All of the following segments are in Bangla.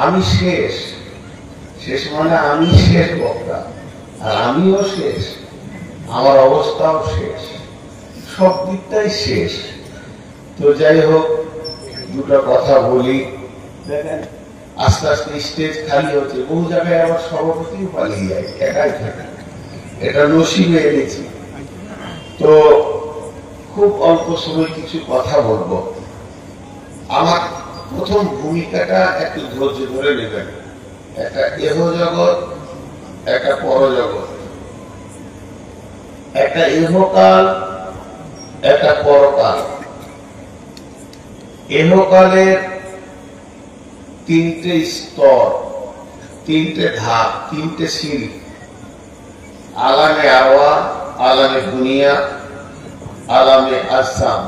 আমি শেষ, শেষ মানে আমি শেষ বক্তা, আর আমিও শেষ, আমার অবস্থাও শেষ, সব দিকটাই শেষ। তো যাই হোক, দুটো কথা বলি। দেখেন আস্তে আস্তে স্টেজ খালি হচ্ছে, বহু জায়গায় আবার সভাপতিও পালিয়ে যায়, একাই থাকে, এটা নসিবে এনেছি। তো খুব অল্প সময় কিছু কথা বলবো। আমার প্রথম ভূমিকাটা একটু ধৈর্য ধরে নেবেন। একটা এহ জগৎ, একটা পরজগৎ, একটা ইহকাল, একটা পরকাল। ইহকালের তিনটে স্তর, তিনটে ধাপ, তিনটে সিঁড়ি। আলামে আওয়া, আলামে দুনিয়া, আলামে আসাম।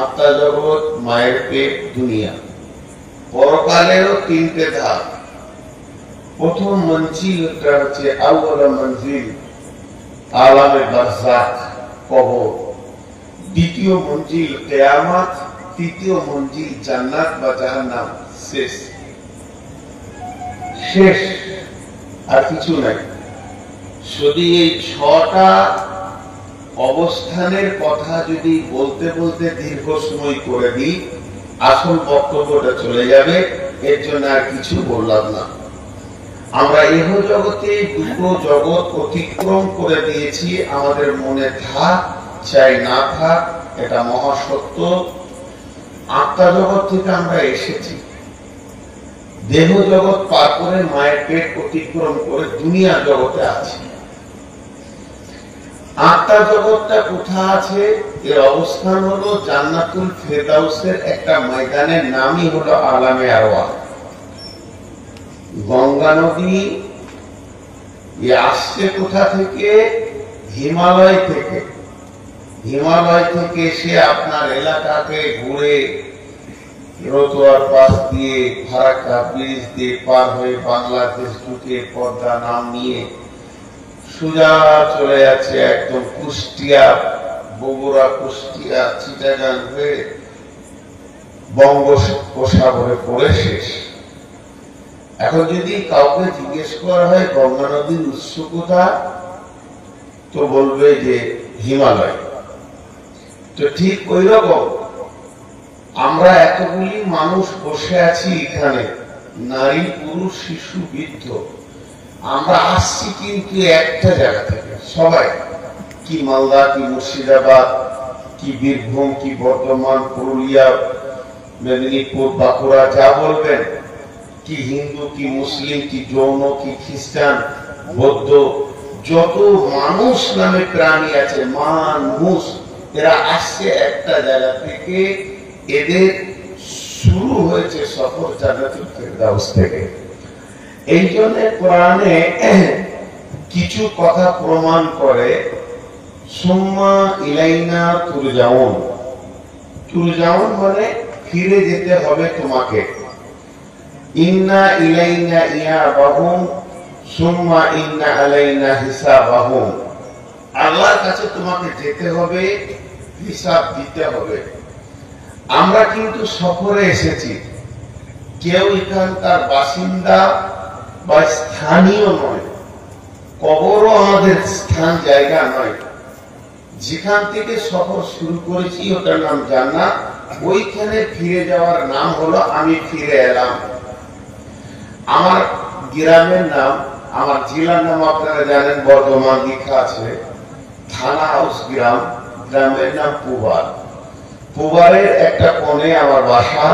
আত্মা জগৎ, মায়ের পেট, দুনিয়া। পরকালেরও তিনটে ধাপ। প্রথম মঞ্জিলটা হচ্ছে আউয়াল মঞ্জিল, আলামে বারযাখ, কবর। দ্বিতীয় মঞ্জিল কিয়ামত, তৃতীয় মঞ্জিল জান্নাত বা জাহান্নাম। শেষ, শেষ, আর কিছু নাই। শুধু এই 6টা অবস্থানের কথা যদি বলতে বলতে দীর্ঘ সময় করে দিই, আসল বক্তব্যটা চলে যাবে। এর জন্য আর কিছু বললাম না। আমরা ইহ জগতে দুটো জগৎ অতিক্রম করে দিয়েছি, আমাদের মনে থাক চাই না থাক, এটা মহাসত্য। আত্মা জগৎ থেকে আমরা এসেছি, দেহ জগৎ পার করে মায়ের পেট অতিক্রম করে দুনিয়া জগতে আছি। আত্মা জগৎটা কোথায় আছে? এর অবস্থান হলো জান্নাতুল ফেরদাউসের একটা ময়দানের নামই হলো আলামে আরওয়াহ। গঙ্গা নদী আসছে কোথা থেকে? হিমালয় থেকে। হিমালয় থেকে এসে আপনার এলাকাকে ঘুরে রতোয়ার পাশ দিয়ে, ফারাক্কা ব্রিজ দিয়ে পার হয়ে বাংলাদেশ ঢুকে পদ্মা নাম নিয়ে সোজা চলে যাচ্ছে একদম কুষ্টিয়া, বগুড়া, কুষ্টিয়া, চিটাগাং হয়ে বঙ্গোপসাগরে পড়ে শেষ। এখন যদি কাউকে জিজ্ঞেস করা হয় গঙ্গা নদীর উৎস কোথায়, তো বলবে যে হিমালয়। তো ঠিক ওই রকম আমরা এতগুলি মানুষ বসে আছি এখানে, নারী, পুরুষ, শিশু, বৃদ্ধ। আমরা আসছি কিন্তু একটা জায়গা থেকে সবাই, কি মালদা, কি মুর্শিদাবাদ, কি বীরভূম, কি বর্ধমান, পুরুলিয়া, মেদিনীপুর, বাঁকুড়া, যা বলবেন, কি হিন্দু, কি মুসলিম, কি জৈন, কি খ্রিস্টান, বৌদ্ধ, যত মানুষ নামে প্রাণী আছে, মানুষ, এরা আসছে একটা জায়গা থেকে। এদের শুরু হয়েছে সফর জান্নাতুল ফেরদাউস থেকে। এই জন্য কোরআনে কিছু কথা প্রমাণ করে, সুম্মা ইলাইনা তুরজাউন। তুরজাউন মানে ফিরে যেতে হবে তোমাকে। ইন্না ইলাইনা ইয়াবাহুম সুম্মা ইন্না আলাইনা হিসাবাহুম। আল্লাহর কাছে তোমাকে যেতে হবে, হিসাব দিতে হবে। আমরা কিন্তু সফরে এসেছি, কেউ এখানকার বাসিন্দা বা স্থানীয় নয়। কবরও আমাদের স্থান জায়গা নয়। যেখান থেকে সফর শুরু করেছি ওটার নাম জান্নাত, ওইখানে ফিরে যাওয়ার নাম হলো আমি ফিরে এলাম। আমার গ্রামের নাম, আমার জেলার নাম আপনারা জানেন, বর্ধমান লেখা আছে, থানা হাউস গ্রাম, গ্রামের নাম পুবার। পুবারের একটা কোণে আমার বাসা,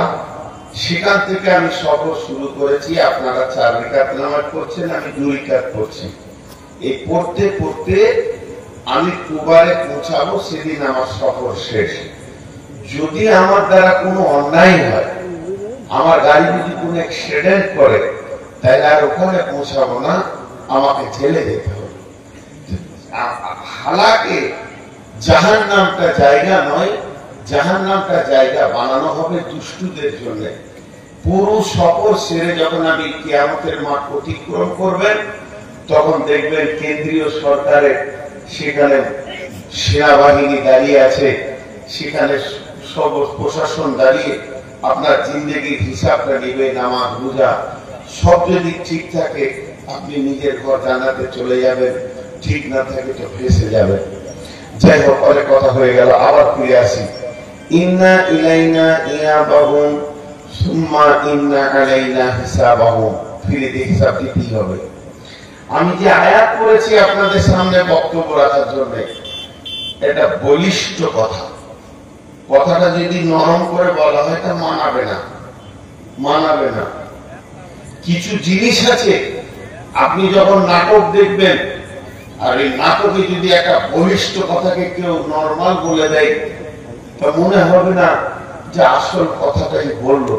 সেখান থেকে আমি সফর শুরু করেছি। আপনারা 4 রাকাত নামাজ পড়ছেন, আমি 2 রাকাত পড়ছি। এই পড়তে পড়তে আমি পুবারে পৌঁছাবো, সেদিন আমার সফর শেষ। যদি আমার দ্বারা কোনো অন্যায় হয়, আমার গাড়ি যদি কোনো অ্যাক্সিডেন্ট করে, তাহলে আর ওখানে পৌঁছাবো না, আমাকে জেলে যেতে হবে। হালাকে জাহান্নামটা জায়গা নয়, জাহান্নামটা জায়গা বানানো হবে দুষ্টুদের জন্য। পুরো সফর সেরে যখন আমি কিয়ামতের মাঠ অতিক্রম করবেন, তখন দেখবেন কেন্দ্রীয় সরকারের সেখানে সেনাবাহিনী দাঁড়িয়ে আছে, সেখানে সব প্রশাসন দাঁড়িয়ে, আপনার জিন্দেগির হিসাবটা নিবে, নামাজ রোজা সব যদি ঠিক থাকে আপনি নিজের ঘর জান্নাতে চলে যাবেন, ঠিক না থাকে তো ফেসে যাবেন। যাই হোক, অনেক কথা হয়ে গেল, আবার ফিরে আসি। ইন্না ইলাইনা ইয়াবাহুম সুম্মা ইন্না আলাইনা হিসাবাহুম। ফিরে দিয়ে হিসাব দিতেই হবে। আমি যে আয়াত পড়েছি আপনাদের সামনে বক্তব্য রাখার জন্য, এটা বলিষ্ঠ কথা। কথাটা যদি নরম করে বলা হয় তা মানাবে না, মানাবে না। কিছু জিনিস আছে আপনি যখন নাটক দেখবেন, আর এই নাটকে যদি একটা বলিষ্ঠ কথাকে কেউ নরমাল বলে দেয়, তা মনে হবে না যে আসল কথাটাই বললো,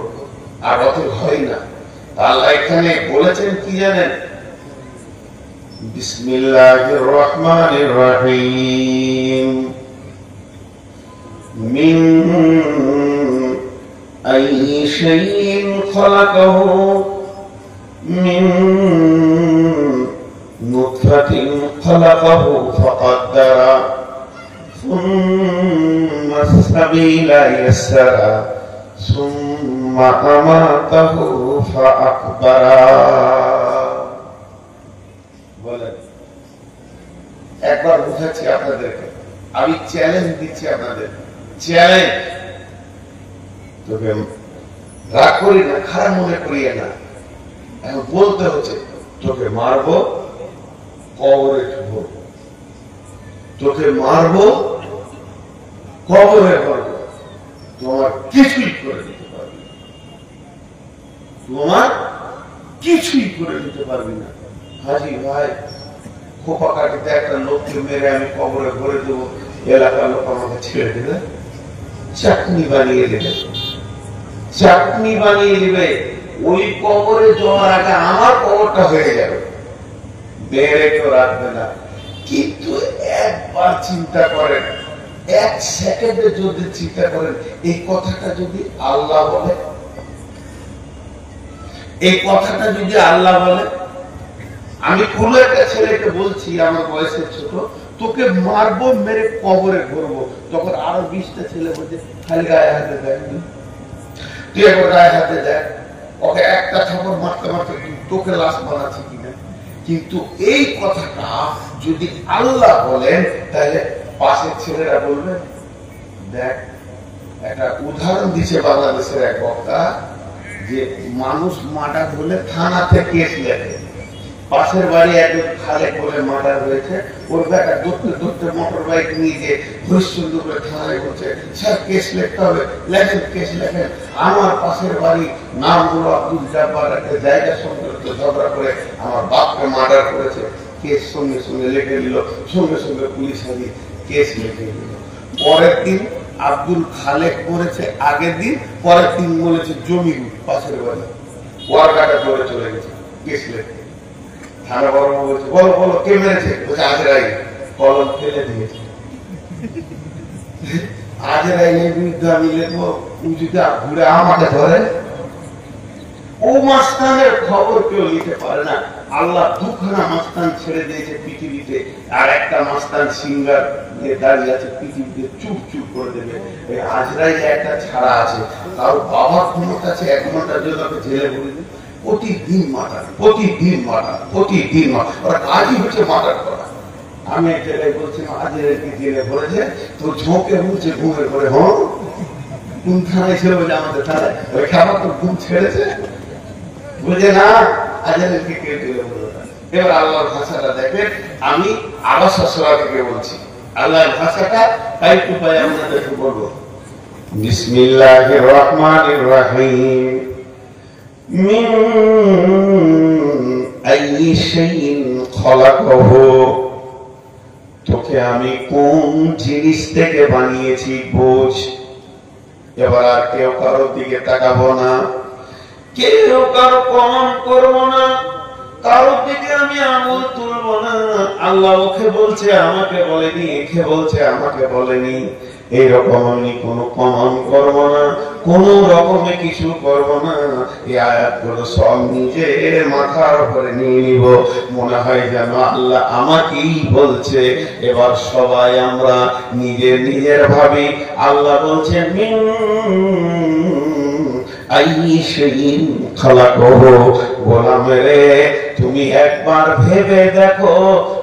আর অত হয় না। আল্লাহ এখানে বলেছেন কি জানেন? বিসমিল্লাহির রহমানির রহিম। মিন আইয়ি শাইইন খালাকাহু মিন নুতফাতিন খালাকাহু ফাকাদ্দারা সুম্মা সাবিলা ইয়াসসারা সুম্মা আমাতাহু ফাআকবারা। বলেন, একবার বুঝাচ্ছি আপনাদেরকে, আমি চ্যালেঞ্জ দিচ্ছি আপনাদের, চ্যালেঞ্জ। তোকে রাগ করি না, খারাপ মনে করিয়ে না, এখন বলতে হচ্ছে। তোকে মারবো, কবরে ঢুকবো, তোকে মারবো, কবরে ভরবো, তোমার কিছুই করে দিতে পারবি না, তোমার কিছুই করে দিতে পারবি না। হাজি ভাই, খোপা কাটিতে একটা লোককে মেরে আমি কবরে ভরে দেবো, এলাকার লোক আমাকে ছেড়ে দেবে, চাটনি বানিয়ে দেবে, চাটনি বানিয়ে দেবে। ওই কবরে যাওয়ার আগে আমার কবরটা হয়ে যাবে, বেড়ে কেউ রাখবে না। কিন্তু একবার চিন্তা করেন, এক সেকেন্ডে যদি চিন্তা করেন, এই কথাটা যদি আল্লাহ বলে, এই কথাটা যদি আল্লাহ বলে, আমি কোন একটা ছেলেকে বলছি, আমার বয়সের ছোট, তোকে মারবো, মেরে কবরে ভরবো, তখন আরো 20টা ছেলে বলছে খালি গায়ে হাতে দেখ, তুই একবার গায়ে হাতে দেখ, ওকে একটা থাপড় মারতে মারতে তোকে লাশ বানাচ্ছি কিনা। কিন্তু এই কথাটা যদি আল্লাহ বলেন, তাহলে পাশের ছেলেরা বলবে। দেখ, একটা উদাহরণ দিচ্ছে বাংলাদেশের এক বক্তা, যে মানুষ মার্ডার হলে থানাতে কেস লেখে। পাশের বাড়ি একজন খালেক বলে মার্ডার হয়েছে, ওর বেটা দৌড়তে দৌড়তে মোটর বাইক নিয়ে যে হরিশ্চন্দ্র করে থানায় বলছে, স্যার কেস লিখতে হবে, লেখেন কেস লেখেন। আমার পাশের বাড়ি নাম হলো আব্দুল জব্বার, একটা জায়গা সংক্রান্ত ঝগড়া করে আমার বাপকে মার্ডার করেছে, কেস সঙ্গে সঙ্গে লিখে দিল, সঙ্গে সঙ্গে পুলিশ আনি কেস লিখে দিল। পরের দিন আব্দুল খালেক করেছে, আগের দিন, পরের দিন বলেছে জমি পাশের বাড়ি, ওয়ার্কাটা করে চলে গেছে কেস লিখে। থানা বড় বলছে, বলো বলো কে মেরেছে? বলছে আজরাইল। কলম ফেলে দিয়েছে। আজরাইলের বিরুদ্ধে আমি লিখবো, যদি ঘুরে আমাকে ধরে। ও মাস্তানের খবর কেউ নিতে পারে না। আল্লাহ দুখানা মাস্তান ছেড়ে দিয়েছে পৃথিবীতে, আর একটা মাস্তান সিঙ্গার নিয়ে দাঁড়িয়ে আছে পৃথিবীতে, চুপ চুপ করে দেবে। আজরাইল একটা ছাড়া আছে, তার বাবার ক্ষমতা আছে 1 ঘন্টার জন্য জেলে ভরে দেবে। প্রতিদিন মার্ডার, প্রতিদিন মার্ডার, প্রতিদিন মার্ডার, ওরা কাজই হচ্ছে মার্ডার করা। আমি এক জায়গায় বলছিলাম, আজরাইলকে জেলে ভরেছে, তো ঝোঁকে বলছে ঘুমের করে, হ্যাঁ কোন থানায় ছিল? বলে আমাদের থানায়। খাবার তো ঘুম ছেড়েছে, বুঝে না আজরাইলকে কে জেলে ভরে। এবার আল্লাহর ভাষাটা দেখেন, আমি আবার সসরা থেকে বলছি, আল্লাহর ভাষাটা তাই টু পাই আপনাদেরকে বলবো। বিসমিল্লাহির রহমানির রহিম। মিন আইয়ি শাইইন খালাকাহু, তোকে আমি কোন জিনিস থেকে বানিয়েছি বোঝ। এবার আর কেউ কারোর দিকে তাকাবো না, কেউ কারো কমন করবো না, কারোর দিকে আমি আঙুল তুলবো না। আল্লাহ ওকে বলছে আমাকে বলেনি, একে বলছে আমাকে বলেনি, এইরকম আমি কোনো কমন করবো না, কোন রকমে কিছু করবো না। এই আয়াতগুলো সব নিজের মাথার উপরে নিয়ে নিব, মনে হয় যেন আল্লাহ আমাকেই বলছে। এবার সবাই আমরা নিজের নিজের ভাবি। আল্লাহ বলছে মিন আই শাইইন খালাকাহু, গোলাম রে তুমি একবার ভেবে দেখো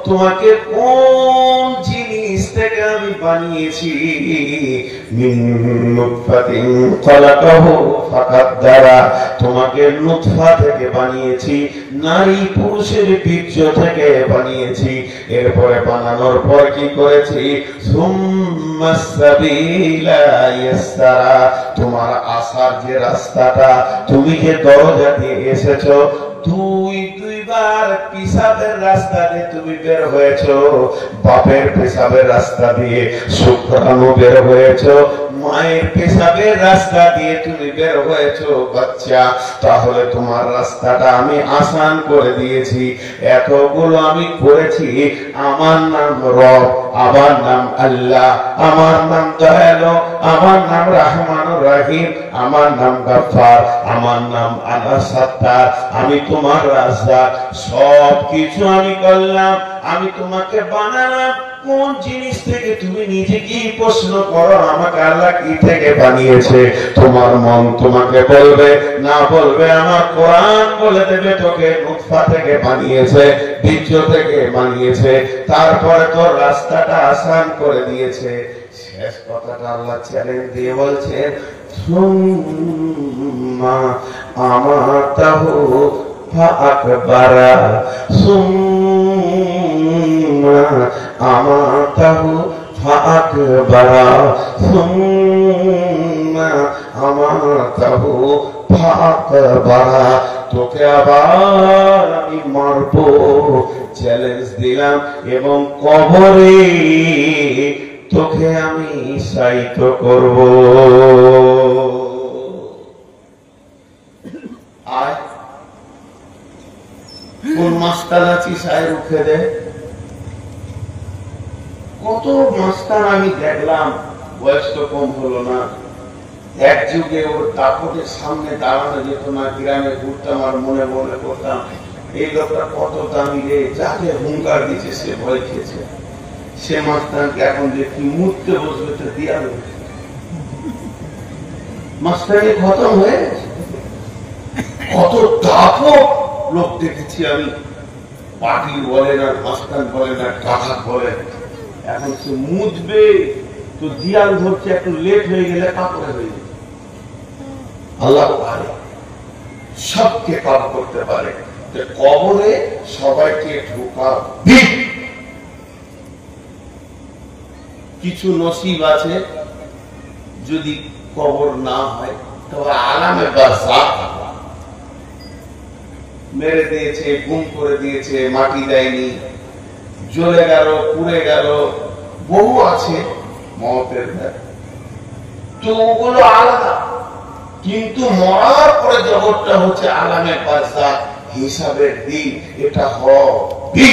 তোমাকে কোন জিনিস থেকে আমি বানিয়েছি। মিন নুতফাতিন খালাকাহু ফাকাদ্দারা, তোমাকে নুতফা থেকে বানিয়েছি, নারী পুরুষের বীর্য থেকে বানিয়েছি। এরপরে বানানোর পর কি করেছি? সুম্মাস সাবিলা ইয়াসসারা, তোমার আসার যে রাস্তাটা, তুমি যে দরজা দিয়ে এসেছো, দুইবার পিসাবের রাস্তা দিয়ে তুমি বের হয়েছো, বাপের পেশাবের রাস্তা দিয়ে শুক্রাণু বের হয়েছো, মায়ের পেশাবের রাস্তা দিয়ে তুমি বের হয়েছো বাচ্চা। তাহলে তোমার রাস্তাটা আমি আসান করে দিয়েছি। এতগুলো আমি করেছি। আমার নাম রব, আমার নাম আল্লাহ, আমার নাম দয়ালু, আমার নাম রহমানুর রহিম, আমার নাম গফফার, আমার নাম আল-সাত্তার। আমি তোমার রাজ্জাক, সব কিছু আমি করলাম। আমি তোমাকে বানালাম কোন জিনিস থেকে? তুমি নিজে কি প্রশ্ন করো আমাকে আল্লাহ কি থেকে বানিয়েছে? তোমার মন তোমাকে বলবে, না বলবে আমার কোরআন বলে দেবে তোকে নুতফা থেকে বানিয়েছে, বীর্য থেকে বানিয়েছে, তারপরে তোর রাস্তাটা আসান করে দিয়েছে। শেষ কথাটা আল্লাহ চ্যালেঞ্জ দিয়ে বলছেন, সুম্মা আমাতাহু ফাআকবারা, সুম্মা আমাতাহু ফাআকবারা, সুম্মা আমাতাহু ফাআকবারা, তোকে আবার আমি মারবো, চ্যালেঞ্জ দিলাম, এবং কবরে তোকে আমি শায়িত করব। আর কোন মাস্তানা চিসায় রুখে দে? কত মাস্তান আমি দেখলাম, বয়স তো কম হলো না। এক যুগে ওর দাপটের সামনে দাঁড়ানো যেত না, গ্রামে ঘুরতাম আর মনে মনে করতাম এই লোকটা কত দামি রে, যাকে হুঙ্কার দিচ্ছে সে ভয় খেয়েছে। সে মাস্তানকে এখন দেখি মুহূর্তে বসবে তো দিয়া দেবে, মাস্তানি খতম হয়ে গেছে। কত দাপট লোক দেখেছি আমি, পার্টি বলে না, মাস্তান বলে না, টাকা বলে। এখন সে মুছবে তো দিয়াল ধরছে, একটু লেট হয়ে গেলে কাপড়ে হয়ে যাবে। আল্লাহ পারে, সবকে কাজ করতে পারে। কবরে সবাইকে ঢোকাবে। কিছু নসিব আছে, যদি কবর না হয় তবে আলামে বারযাখ মেরে দিয়েছে, গুম করে দিয়েছে, মাটি দেয়নি, জ্বলে গেল, পুড়ে গেল, বহু আছে মতের ভয়। তো ওগুলো আলাদা, কিন্তু মরার পরে জগৎটা হচ্ছে আলামে বারযাখ, হিসাবের দিন। এটা হবে।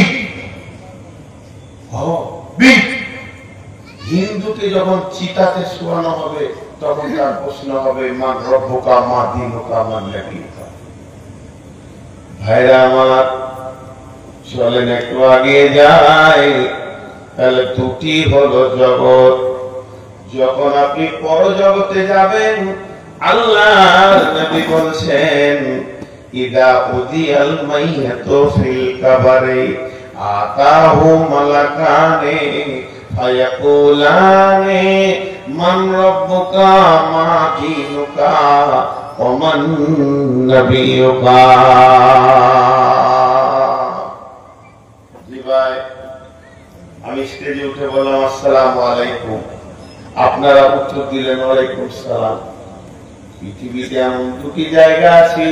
হিন্দুকে যখন চিতাতে শোয়ানো হবে তখন তার প্রশ্ন হবে, মান রব্বুকা মা দীনুকা মান নবিয়ুকা। ভাইরা আমার, চলেন একটু আগে যাই। তাহলে দুটি হলো জগৎ। যখন আপনি পরজগতে যাবেন, আল্লাহর নবী বলছেন, ইদা উদিয়াল মাইয়াতু ফিল কবরি আতাহু মালাকানে ফায়াকুলানে মান রব্বুকা মা দীনুকা ওয়া মান নবিয়ুকা। জি ভাই, আমি স্টেজে উঠে বললাম আসসালামু আলাইকুম, আপনারা উত্তর দিলেন ওয়ালাইকুম সালাম। পৃথিবীতে এমন দুটি জায়গা আছে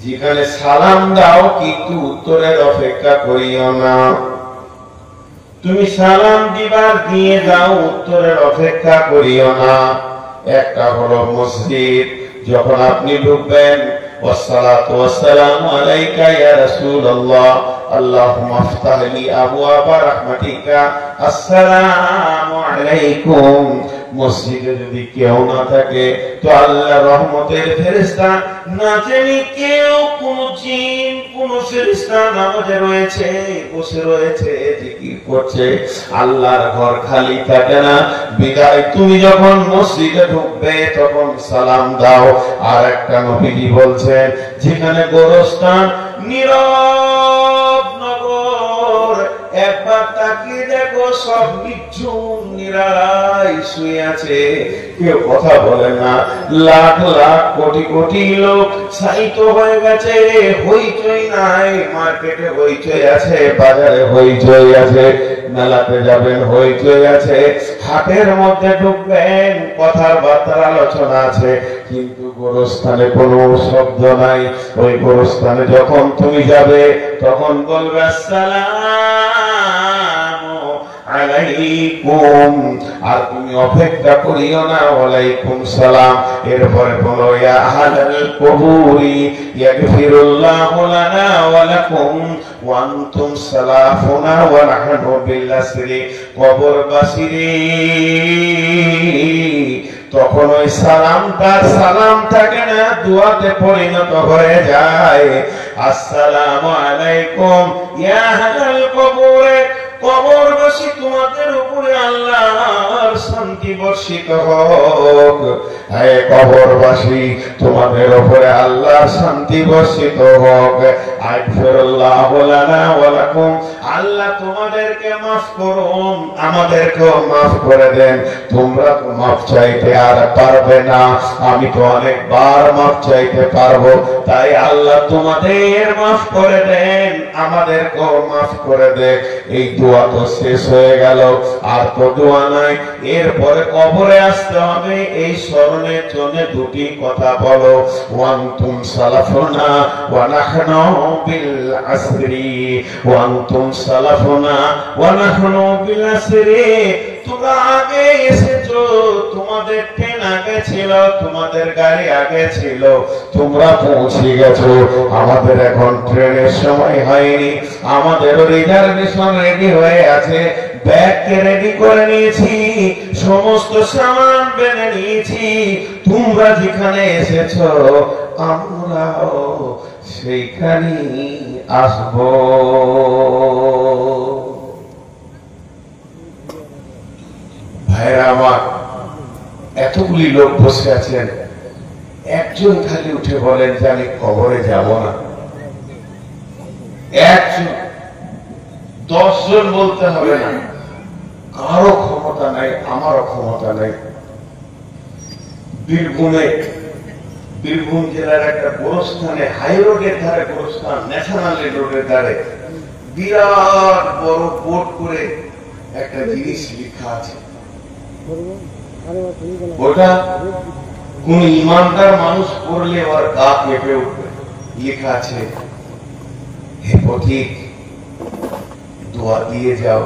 যেখানে সালাম দাও কিন্তু উত্তরের অপেক্ষা করিও না। তুমি সালাম দিবার দিয়ে যাও, উত্তরের অপেক্ষা করিও না। একটা হলো মসজিদ, যখন আপনি ঢুকবেন, ওয়াসসালাতু ওয়াসসালামু আলাইকা ইয়া রাসূলুল্লাহ, আল্লাহুম্মা আফতাহ লি আবওয়াবা রাহমাতিকা, আসসালামু আলাইকুম মসজিদে যদি কেউ না থাকে তো আল্লাহর রহমতের ফেরেশতা না জানি কেউ কোন জিন কোন ফেরেশতা নামাজে রয়েছে, বসে রয়েছে, জিকির করছে। আল্লাহর ঘর খালি থাকে না। বিদায় তুমি যখন মসজিদে ঢুকবে তখন সালাম দাও। আর একটা নবীজি বলছেন, যেখানে গোরস্থান নীরব নগর, একবার তাকিয়ে দেখো সব নিঝুম নিরালায় শুয়ে আছে, কেউ কথা বলে না। লাখ লাখ কোটি কোটি লোক সাইত হয়ে গেছে, হইচই নাই। মার্কেটে হইচই আছে, বাজারে হইচই আছে, মেলাতে যাবেন হইচই আছে, হাটের মধ্যে ঢুকবেন কথার বার্তার আলোচনা আছে, কিন্তু গোরস্থানে কোনো শব্দ নাই। ওই গোরস্থানে যখন তুমি যাবে তখন বলবে আসসালামু আলাইকুম, আর তুমি অপেক্ষা করিও না ওয়ালাইকুম সালাম। এরপরে বলো ইয়া আহলাল কুবুরি ইয়াগফিরুল্লাহু লানা ওয়া লাকুম ওয়া আনতুম সালাফুনা ওয়া নাহনু বিল আসরি। কবরবাসীরে, তখন ওই সালামটা সালাম থাকে না, দুআতে পরিণত হয়ে যায়। আসসালামু আলাইকুম ইয়া আহলাল কুবুরি, কবরবাসী তোমাদের উপরে আল্লাহর শান্তি বর্ষিত হোক। হে কবরবাসী তোমাদের উপরে আল্লাহর শান্তি বর্ষিত হোক। আগফিরুল্লাহু লানা ওয়া লাকুম, আল্লাহ তোমাদেরকে মাফ করুন, আমাদেরকেও মাফ করে দেন। তোমরা তো মাফ চাইতে আর পারবে না, আমি তো অনেকবার মাফ চাইতে পারবো, তাই আল্লাহ তোমাদের মাফ করে দেন, আমাদেরকেও মাফ করে দেন। এই দোয়া তো শেষ হয়ে গেল, আর তো দোয়া নাই। এরপরে কবরে আসতে হবে, এই স্মরণের জন্য দুটি কথা বলো, ওয়ান্তুম সালাফুনা ওয়া নাহনু বিল আসরি, ওয়ান্তুম সালাফুনা ওয়া নাহনু বিল আসরি। তোমরা আগে এসেছো, তোমাদের ট্রেন আগে ছিল, তোমাদের গাড়ি আগে ছিল, তোমরা পৌঁছে গেছো। আমাদের এখন ট্রেনের সময় হয়নি, আমাদেরও রিজার্ভেশন রেডি হয়ে আছে, ব্যাগকে রেডি করে নিয়েছি, সমস্ত সামান বেঁধে নিয়েছি। তোমরা যেখানে এসেছো আমরাও সেইখানেই আসবো। ভাইরা আমার, এতগুলি লোক বসে আছেন, একজন খালি উঠে বলেন যে আমি কবরে যাব না। একজন, 10 জন বলতে হবে না, কারো ক্ষমতা নাই, আমারও ক্ষমতা নাই। বীরভূম জেলার একটা গোরস্থানে, হাই রোডের ধারে গোরস্থান, ন্যাশনাল রোডের ধারে বিরাট বড় বোর্ড করে একটা জিনিস লেখা আছে। ওটা কোন ইমানদার মানুষ পড়লে ওর গা কেঁপে উঠবে। লেখা আছে, হে পথিক দোয়া দিয়ে যাও।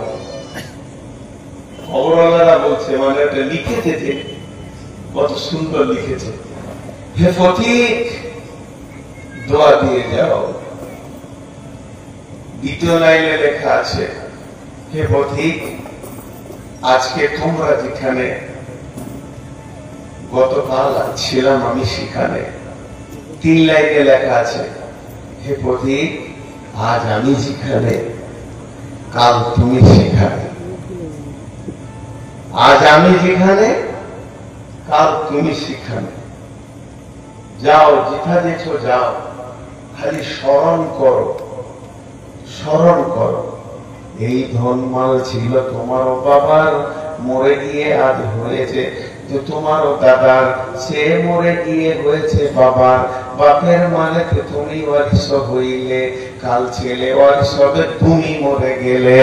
খবরওয়ালারা বলছে, মানে এটা লিখেছে যে কত সুন্দর লিখেছে, হে পথিক দোয়া দিয়ে যাও। দ্বিতীয় লাইনে লেখা আছে, হে পথিক আজকে তোমরা যেখানে, গতকাল ছিলাম আমি সেখানে। 3 লাইনে লেখা আছে, হে পথিক আজ আমি যেখানে, কাল তুমি সেখানে। আজ আমি যেখানে, কাল তুমি সেখানে। যাও, যেটা দেখছো যাও, খালি স্মরণ করো, স্মরণ করো। এই ধনমাল ছিল তোমারও বাবার, মরে গিয়ে আজ হয়েছে যে তোমারও দাদার, সে মরে গিয়ে হয়েছে বাবার। বাপের মানে তুমি ওয়ারিশ হইলে, কাল ছেলে ওয়ারিশ হবে, তুমি মরে গেলে।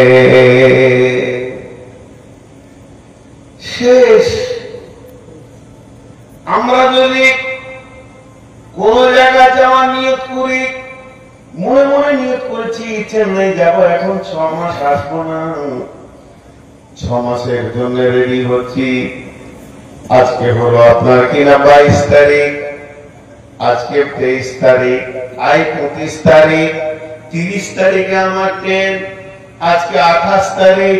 শেষ। আমরা যদি কোন জায়গা যাওয়া নিয়ত করি, মনে মনে নিয়ত করেছি চেন্নাই যাব, এখন 6 মাস আসবো না, 6 মাসের জন্য রেডি হচ্ছি। আজকে হলো আপনার কিনা 22 তারিখ, আজকে 23 তারিখ, আজ 25 তারিখ, 30 তারিখে আমার ট্রেন, আজকে 28 তারিখ,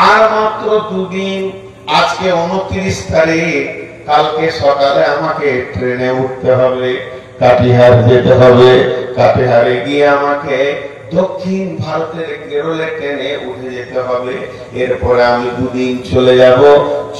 আর মাত্র 2 দিন। আজকে 29 তারিখ, কালকে সকালে আমাকে ট্রেনে উঠতে হবে, কাটিহার যেতে হবে। কাটিহারে গিয়ে আমাকে দক্ষিণ ভারতের কেরলে ট্রেনে উঠে যেতে হবে। এরপরে আমি 2 দিন চলে যাব,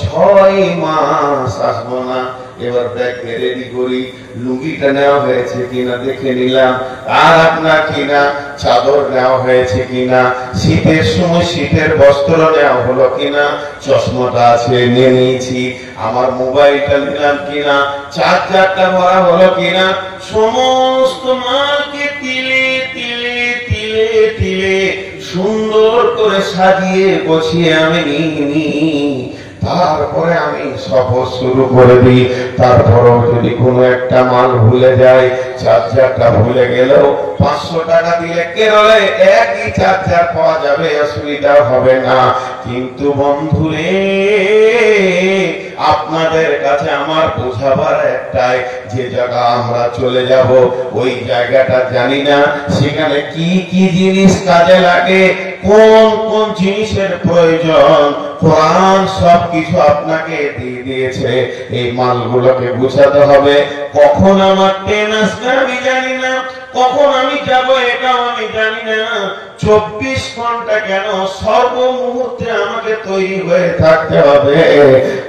6 মাস আসবো না। এবার ব্যাগ রেডি করি, লুঙ্গিটা নেওয়া হয়েছে কিনা দেখে নিলাম, আর আপনার কিনা চাদর নেওয়া হয়েছে কিনা, শীতের সময় শীতের বস্ত্র নেওয়া হলো কিনা, চশমাটা আছে নিয়ে নিয়েছি, আমার মোবাইলটা নিলাম কিনা, চার্জারটা ভরা হলো কিনা, সমস্ত মালকে তিলে তিলে তিলে তিলে সুন্দর করে সাজিয়ে গোছিয়ে আমি নিই। তারপরে আমি সফর শুরু করে দিই। তারপরেও যদি কোনো একটা মাল ভুলে যায়, চার্জারটা ভুলে গেলেও 500 টাকা দিলে কেরলে একই চার্জার পাওয়া যাবে, অসুবিধা হবে না। কিন্তু বন্ধুরে, আপনাদের কাছে আমার বোঝাবার একটাই, যে জায়গা আমরা চলে যাব ওই জায়গাটা জানি না, সেখানে কি কি জিনিস কাজে লাগে, কোন কোন জিনিসের প্রয়োজন, কোরআন সবকিছু আপনাকে দিয়ে দিয়েছে। এই মালগুলোকে বুঝাতে হবে। কখন আমার ট্রেন আসবে আমি জানি না, কখন আমি যাব এটাও আমি জানি না। 24 ঘন্টা কেন, সর্ব মুহূর্তে আমাকে তৈরি হয়ে থাকতে হবে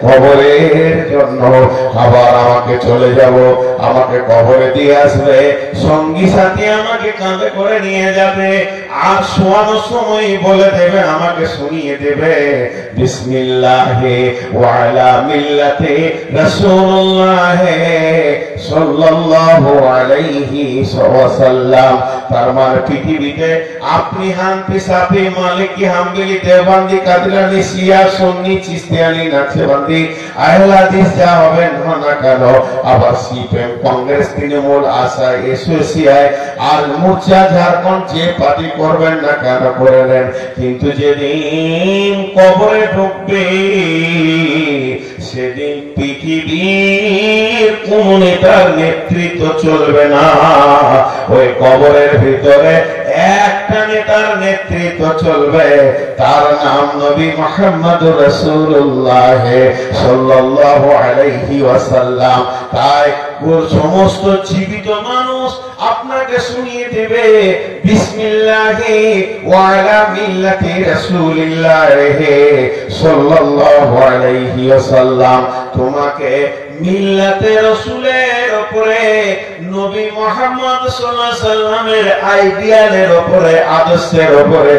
কবরের জন্য। আবার আমাকে চলে যাব, আমাকে কবরে দিয়ে আসবে, সঙ্গী সাথী আমাকে কাঁধে করে নিয়ে যাবে, আর শোয়ানোর সময় বলে দেবে, আমাকে শুনিয়ে দেবে, বিসমিল্লাহি ওয়া আলা মিল্লাতি রাসূলুল্লাহ সাল্লাল্লাহু আলাইহি ওয়াসাল্লাম। তার মানে পৃথিবীতে আপনি হানফি, সাফি, মালিকি, হাম্বলি, দেওবন্দি, কাদরানি, শিয়া, সুন্নি, চিশতিয়ানি, নাকশবন্দি, আহলে হাদিস যা হবেন না কেন, আবার সিপিএম, কংগ্রেস, তৃণমূল, আশা, এসোসিয়ায়, আর মোর্চা, ঝাড়খণ্ড, যে পার্টি করবেন না কেন করে নেন, কিন্তু যেদিন কবরে ঢুকবে সেদিন পৃথিবীর কোন নেতার নেতৃত্ব চলবে না। ওই কবরের ভিতরে একটা নেতার নেতৃত্ব চলবে, তার নাম নবী মুহাম্মদুর রাসূলুল্লাহ সাল্লাল্লাহু আলাইহি ওয়াসাল্লাম। তাই সমস্ত জীবিত মানুষ আপনাকে শুনিয়ে দেবে, বিসমিল্লাহি ওয়া আলা মিল্লাতি রাসূলিল্লাহ সাল্লাল্লাহু আলাইহি ওয়াসাল্লাম। তোমাকে মিল্লাতে রাসূলের উপরে, নবী মুহাম্মদ সাল্লাল্লাহু আলাইহি সাল্লামের আইডিয়ালের উপরে, আদর্শের উপরে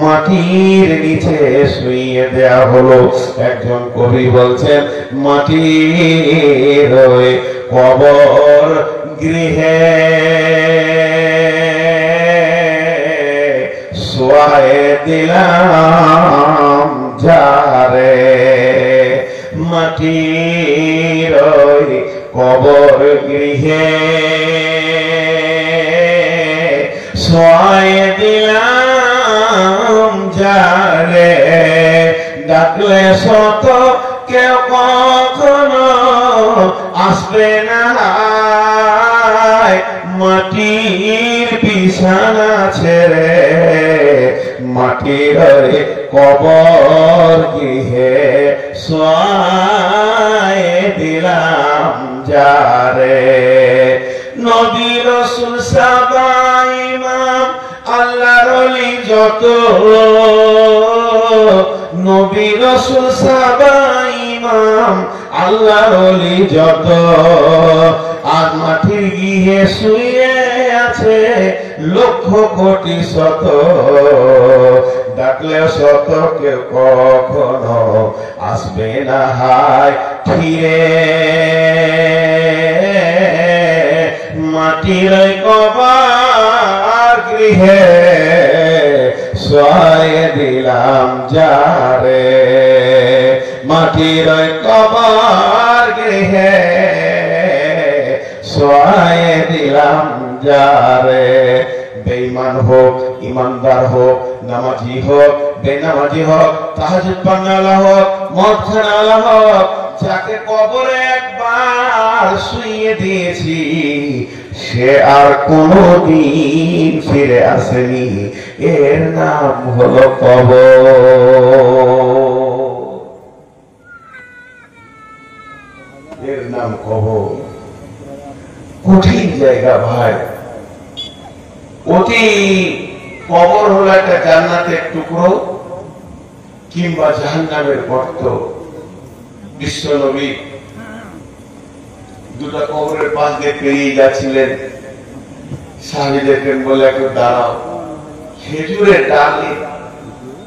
মাটির নিচে শুইয়ে দেয়া হলো। একজন কবি বলছেন, মাটির ওই কবর গৃহে শোয়ায়ে দিলাম যারে, মাটির ওই কবর গৃহে শোয়ায়ে দিলাম যারে, ডাকলে শত কেউ কখনো আসবে না, মাটির বিছানা ছেড়ে মাটির কবর গৃহে শোয়ায়ে দিলাম যারে। নবী রাসূল সাহাবা ইমাম আল্লাহর ওলি যত, নবী রাসূল সাহাবা ইমাম আল্লাহর ওলি যত, আর মাটির গৃহে শুয়ে আছে লক্ষ কোটি শত, ডাকলে শত কেউ কখনো আসবে না হায় ফিরে, মাটির কবর গৃহে শোয়ায়ে দিলাম যারে, মাটির কবর গৃহে শোয়ায়ে দিলাম যারে। বেঈমান হোক, ইমানদার হোক, নামাজি হোক, বেনামাজি হোক, তাহাজ্জুদ পড়নেওয়ালা হোক, মদ খানেওয়ালা হোক, যাকে কবরে একবার শুইয়ে দিয়েছি সে আর কোনদিন ফিরে আসেনি, এর নাম হলো কবর। নাম কবর। কঠিন জায়গা ভাই। অতি কবর হলো একটা জান্নাতের টুকরো কিংবা জাহান্নামের গর্ত। বিশ্ব নবী দুটা কবরের পাশ দিয়ে পেরিয়ে যাচ্ছিলেন, সাহাবীদেরকে বলে একটু দাঁড়াও। খেজুরের ডালে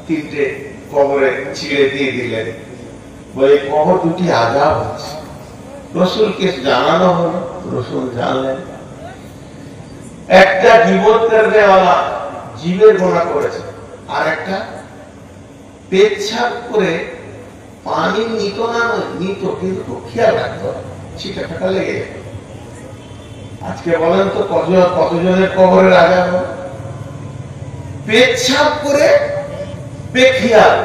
তিনটে কবরে ছিঁড়ে দিয়ে দিলেন, বলে কবর দুটি আযাব হচ্ছে। রাসূলকে জানানো হলো, রাসূল জানলেন। একটা জীবতের দেওয়ালা জীবের গোনা করেছে, আর একটা পেচ্ছাপ করে পানি নিত না, নিত কিন্তু খুব খেয়াল রাখতো, ছিটা ফাটা লেগে যেত। আজকে বলেন তো কতজনের কবরের আযাব হয়? পেচ্ছাপ করে বেখিয়াল।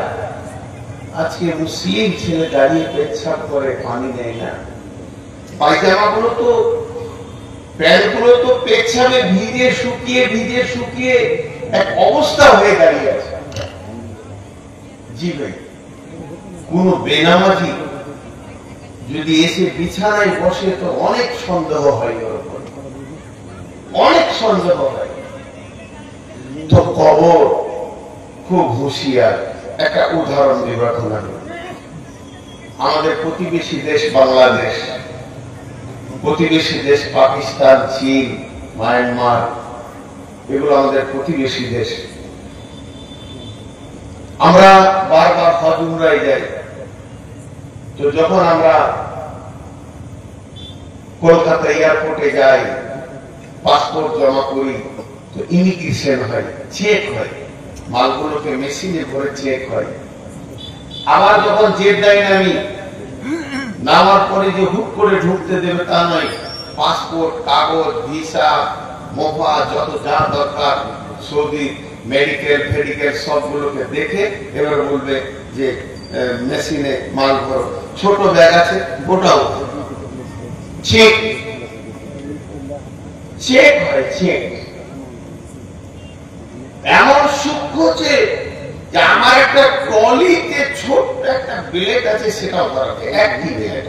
আজকে মুসলিম ছেলে দাঁড়িয়ে পেচ্ছাপ করে, পানি নেয় না। পায়জামা গুলো তো, প্যান্ট গুলো তো পেচ্ছাপে ভিজে শুকিয়ে এক অবস্থা হয়ে দাঁড়িয়ে আছে। জি ভাই, কোন বেনামাজি যদি এসে বিছানায় বসে তো অনেক সন্দেহ হয়, অনেক সন্দেহ হয়। তো কবর খুব হুঁশিয়ার। একটা উদাহরণ দিব এখন আমি। আমাদের প্রতিবেশী দেশ বাংলাদেশ, প্রতিবেশী দেশ পাকিস্তান, চীন, মায়ানমার, এগুলো আমাদের প্রতিবেশী দেশ। আমরা বারবার হজ উমরায় যাই। তো যখন আমরা কলকাতা এয়ারপোর্টে যাই, পাসপোর্ট জমা করি, তো ইমিগ্রেশন হয়, চেক হয়, মালগুলোকে মেশিনে ভরে চেক হয়। আবার যখন জেদ্দায় নামি, নামার পরে যে হুট করে ঢুকতে দেবে তা নয়। পাসপোর্ট, কাগজ, ভিসা, মোফা, যত যা দরকার, সৌদি মেডিকেল ফেডিকেল সবগুলোকে দেখে এবার বলবে যে মেশিনে মাল ভরো। ছোট ব্যাগ আছে, ওটাও চেক হয়, চেক। এমন সূক্ষ্ম যে আমার একটা ট্রলিতে ছোট্ট একটা ব্লেড আছে, সেটাও ধরা যায়। একই ব্লেড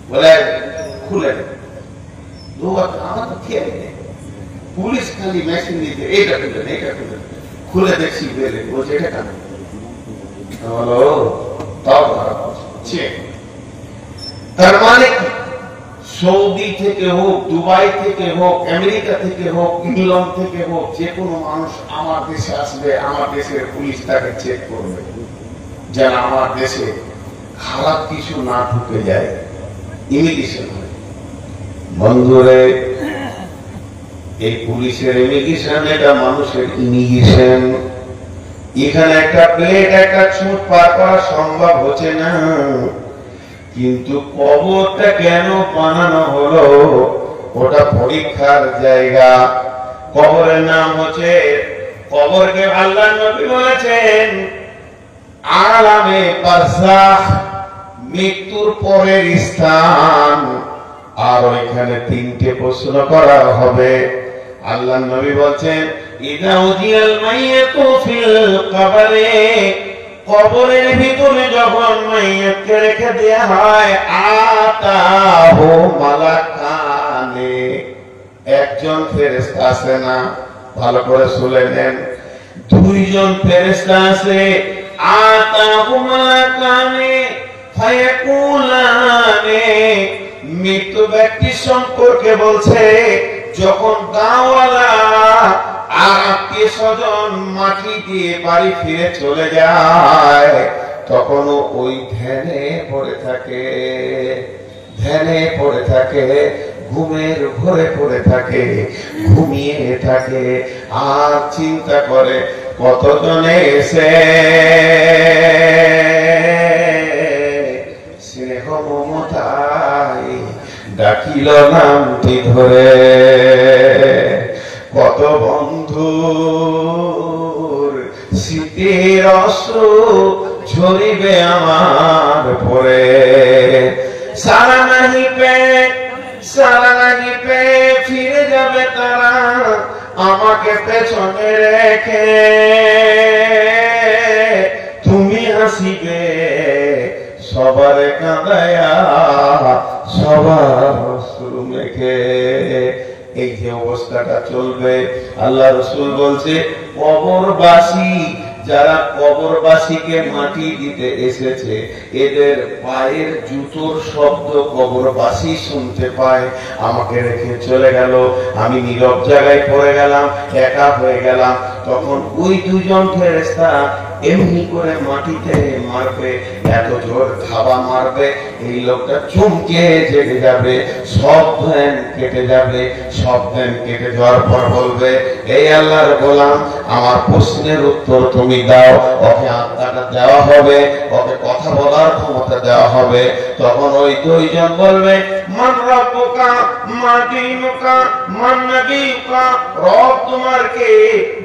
বলে খুলে আমার তো খেয়াল নেই। পুলিশ খালি মেশিন দিতে, এইটা খুলে, এইটা খুলে, খুলে দেখছি ব্লেড, বলছে এটা কেন? বলো তাও ধরা পড়ছে। তার মানে কি? সৌদি থেকে হোক, দুবাই থেকে হোক, আমেরিকা থেকে হোক, ইংল্যান্ড থেকে হোক, যে কোনো মানুষ আমার দেশে আসবে, আমার দেশের পুলিশ তাকে চেক করবে যেন আমার দেশে খারাপ কিছু না ঢুকে যায়। ইমিগ্রেশন হয়। বন্ধুরে, এই পুলিশের ইমিগ্রেশন, এটা মানুষের ইমিগ্রেশন। এখানে একটা প্লেট, একটা ছুট পার করা সম্ভব হচ্ছে না। কিন্তু কবরটা কেন বানানো হলো? ওটা পরীক্ষার জায়গা। কবরের নাম হচ্ছে, কবরকে আল্লাহর নবী বলেছেন আলামে বারজাখ, মৃত্যুর পরের স্থান। আর ওইখানে তিনটে প্রশ্ন করা হবে। আল্লাহর নবী বলেন ইদা উজিয়াল মাইয়াতু ফিল কবরে, কবরের ভিতরে যখন মাইয়াতকে রেখে দেয়া হয়, আতাহু মালাকানে, একজন ফেরেশতা আছে না? ভালো করে শুনে নেন, দুইজন ফেরেশতা আছে। আতাহু মালাকানে ফায়াকুলানে, মৃত ব্যক্তি সম্পর্কে বলছে যখন গাঁওয়ালা আর আত্মীয় স্বজন মাটি দিয়ে বাড়ি ফিরে চলে যায়, তখন ওই ধ্যানে পড়ে থাকে, ধ্যানে পড়ে থাকে, ঘুমের ঘরে পড়ে থাকে, ঘুমিয়ে থাকে, আর চিন্তা করে কতজনে এসে স্নেহ মমতায় ডাকিল নামটি ধরে, কত বন্ধুর স্মৃতির অশ্রু ঝরিবে আমার পরে। সারা নাহি পে ফিরে যাবে তারা আমাকে পেছনে রেখে, তুমি হাসিবে সবারে কাঁদায়া সবার অশ্রু মেখে। এই যে অবস্থাটা চলবে, আল্লাহ রাসূল বলছে কবরবাসী যারা কবরবাসীকে মাটি দিতে এসেছে এদের পায়ের জুতোর শব্দ কবরবাসী শুনতে পায়। আমাকে রেখে চলে গেল, আমি নীরব জায়গায় পড়ে গেলাম, একা হয়ে গেলাম। তখন ওই দুজন ফেরেশতা এমনি করে মাটিতে মারবে, এত জোর ধাবা মারবে, এই লোকটা চমকে জেগে যাবে, সব ধ্যান কেটে যাবে। সব ধ্যান কেটে যাওয়ার পর বলবে, এই আল্লাহর গোলাম, আমার প্রশ্নের উত্তর তুমি দাও। ওকে আত্মাটা দেওয়া হবে, ওকে কথা বলার ক্ষমতা দেওয়া হবে। তখন ওই দুইজন বলবে, মান রাব্বুকা মা দীনুকা মান নবিয়ুকা, রব তোমার কে,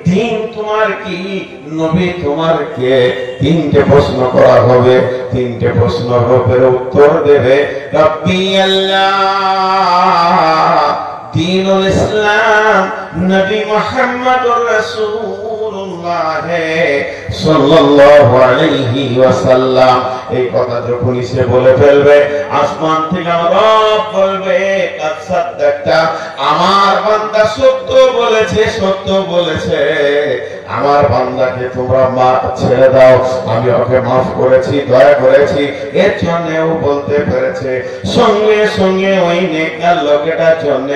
দ্বীন তোমার কি, নবী তোমার কে। তিনটে প্রশ্ন করা হবে, তিনটে প্রশ্নের উত্তর দেবে রব্বি আল্লাহ, দীনুল ইসলাম, নবী মুহাম্মদুর রাসূলুল্লাহ সাল্লাল্লাহু আলাইহি ওয়াসাল্লাম। এই কথা যখন সে বলে ফেলবে, আসমান থেকে আমার রব বলবে, কাদ সাদ্দাকতা, আমার বান্দা সত্য বলেছে, সত্য বলেছে। আমার বান্দাকে তোমরা মাফ ছেড়ে দাও, আমি ওকে মাফ করেছি, দয়া করেছি, এর জন্যও বলতে পেরেছে। সঙ্গে সঙ্গে ওই নেককার লোকেটার জন্য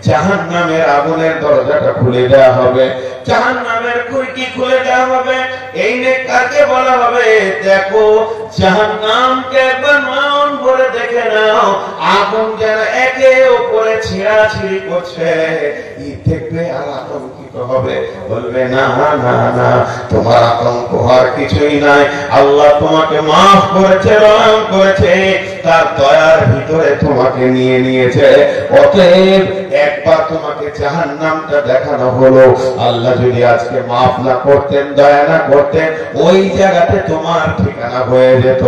জাহান্নামের আগুনের দরজাটা খুলে দেওয়া হবে, জাহান্নামের খিড়কি খুলে দেওয়া হবে। এই নেককারকে বলা হবে, দেখো জাহান্নামকে একবার মন ভরে দেখে নাও, আগুন যেন একে উপরে ছিঁড়াছিঁড়ি করছে। ই দেখবে আর আতঙ্কিত হবে, বলবে না না না, তোমার আতঙ্ক হওয়ার কিছুই নাই, আল্লাহ তোমাকে মাফ করেছে, রহম করেছে, তার দয়ার ভিতরে তোমাকে নিয়ে নিয়েছে। অতএব একবার তোমাকে জাহান্নামটা দেখানো হলো, আল্লাহ যদি আজকে মাফ না করতেন, দয়া না করতেন, ওই জায়গাতে তোমার ঠিকানা হয়ে যেত।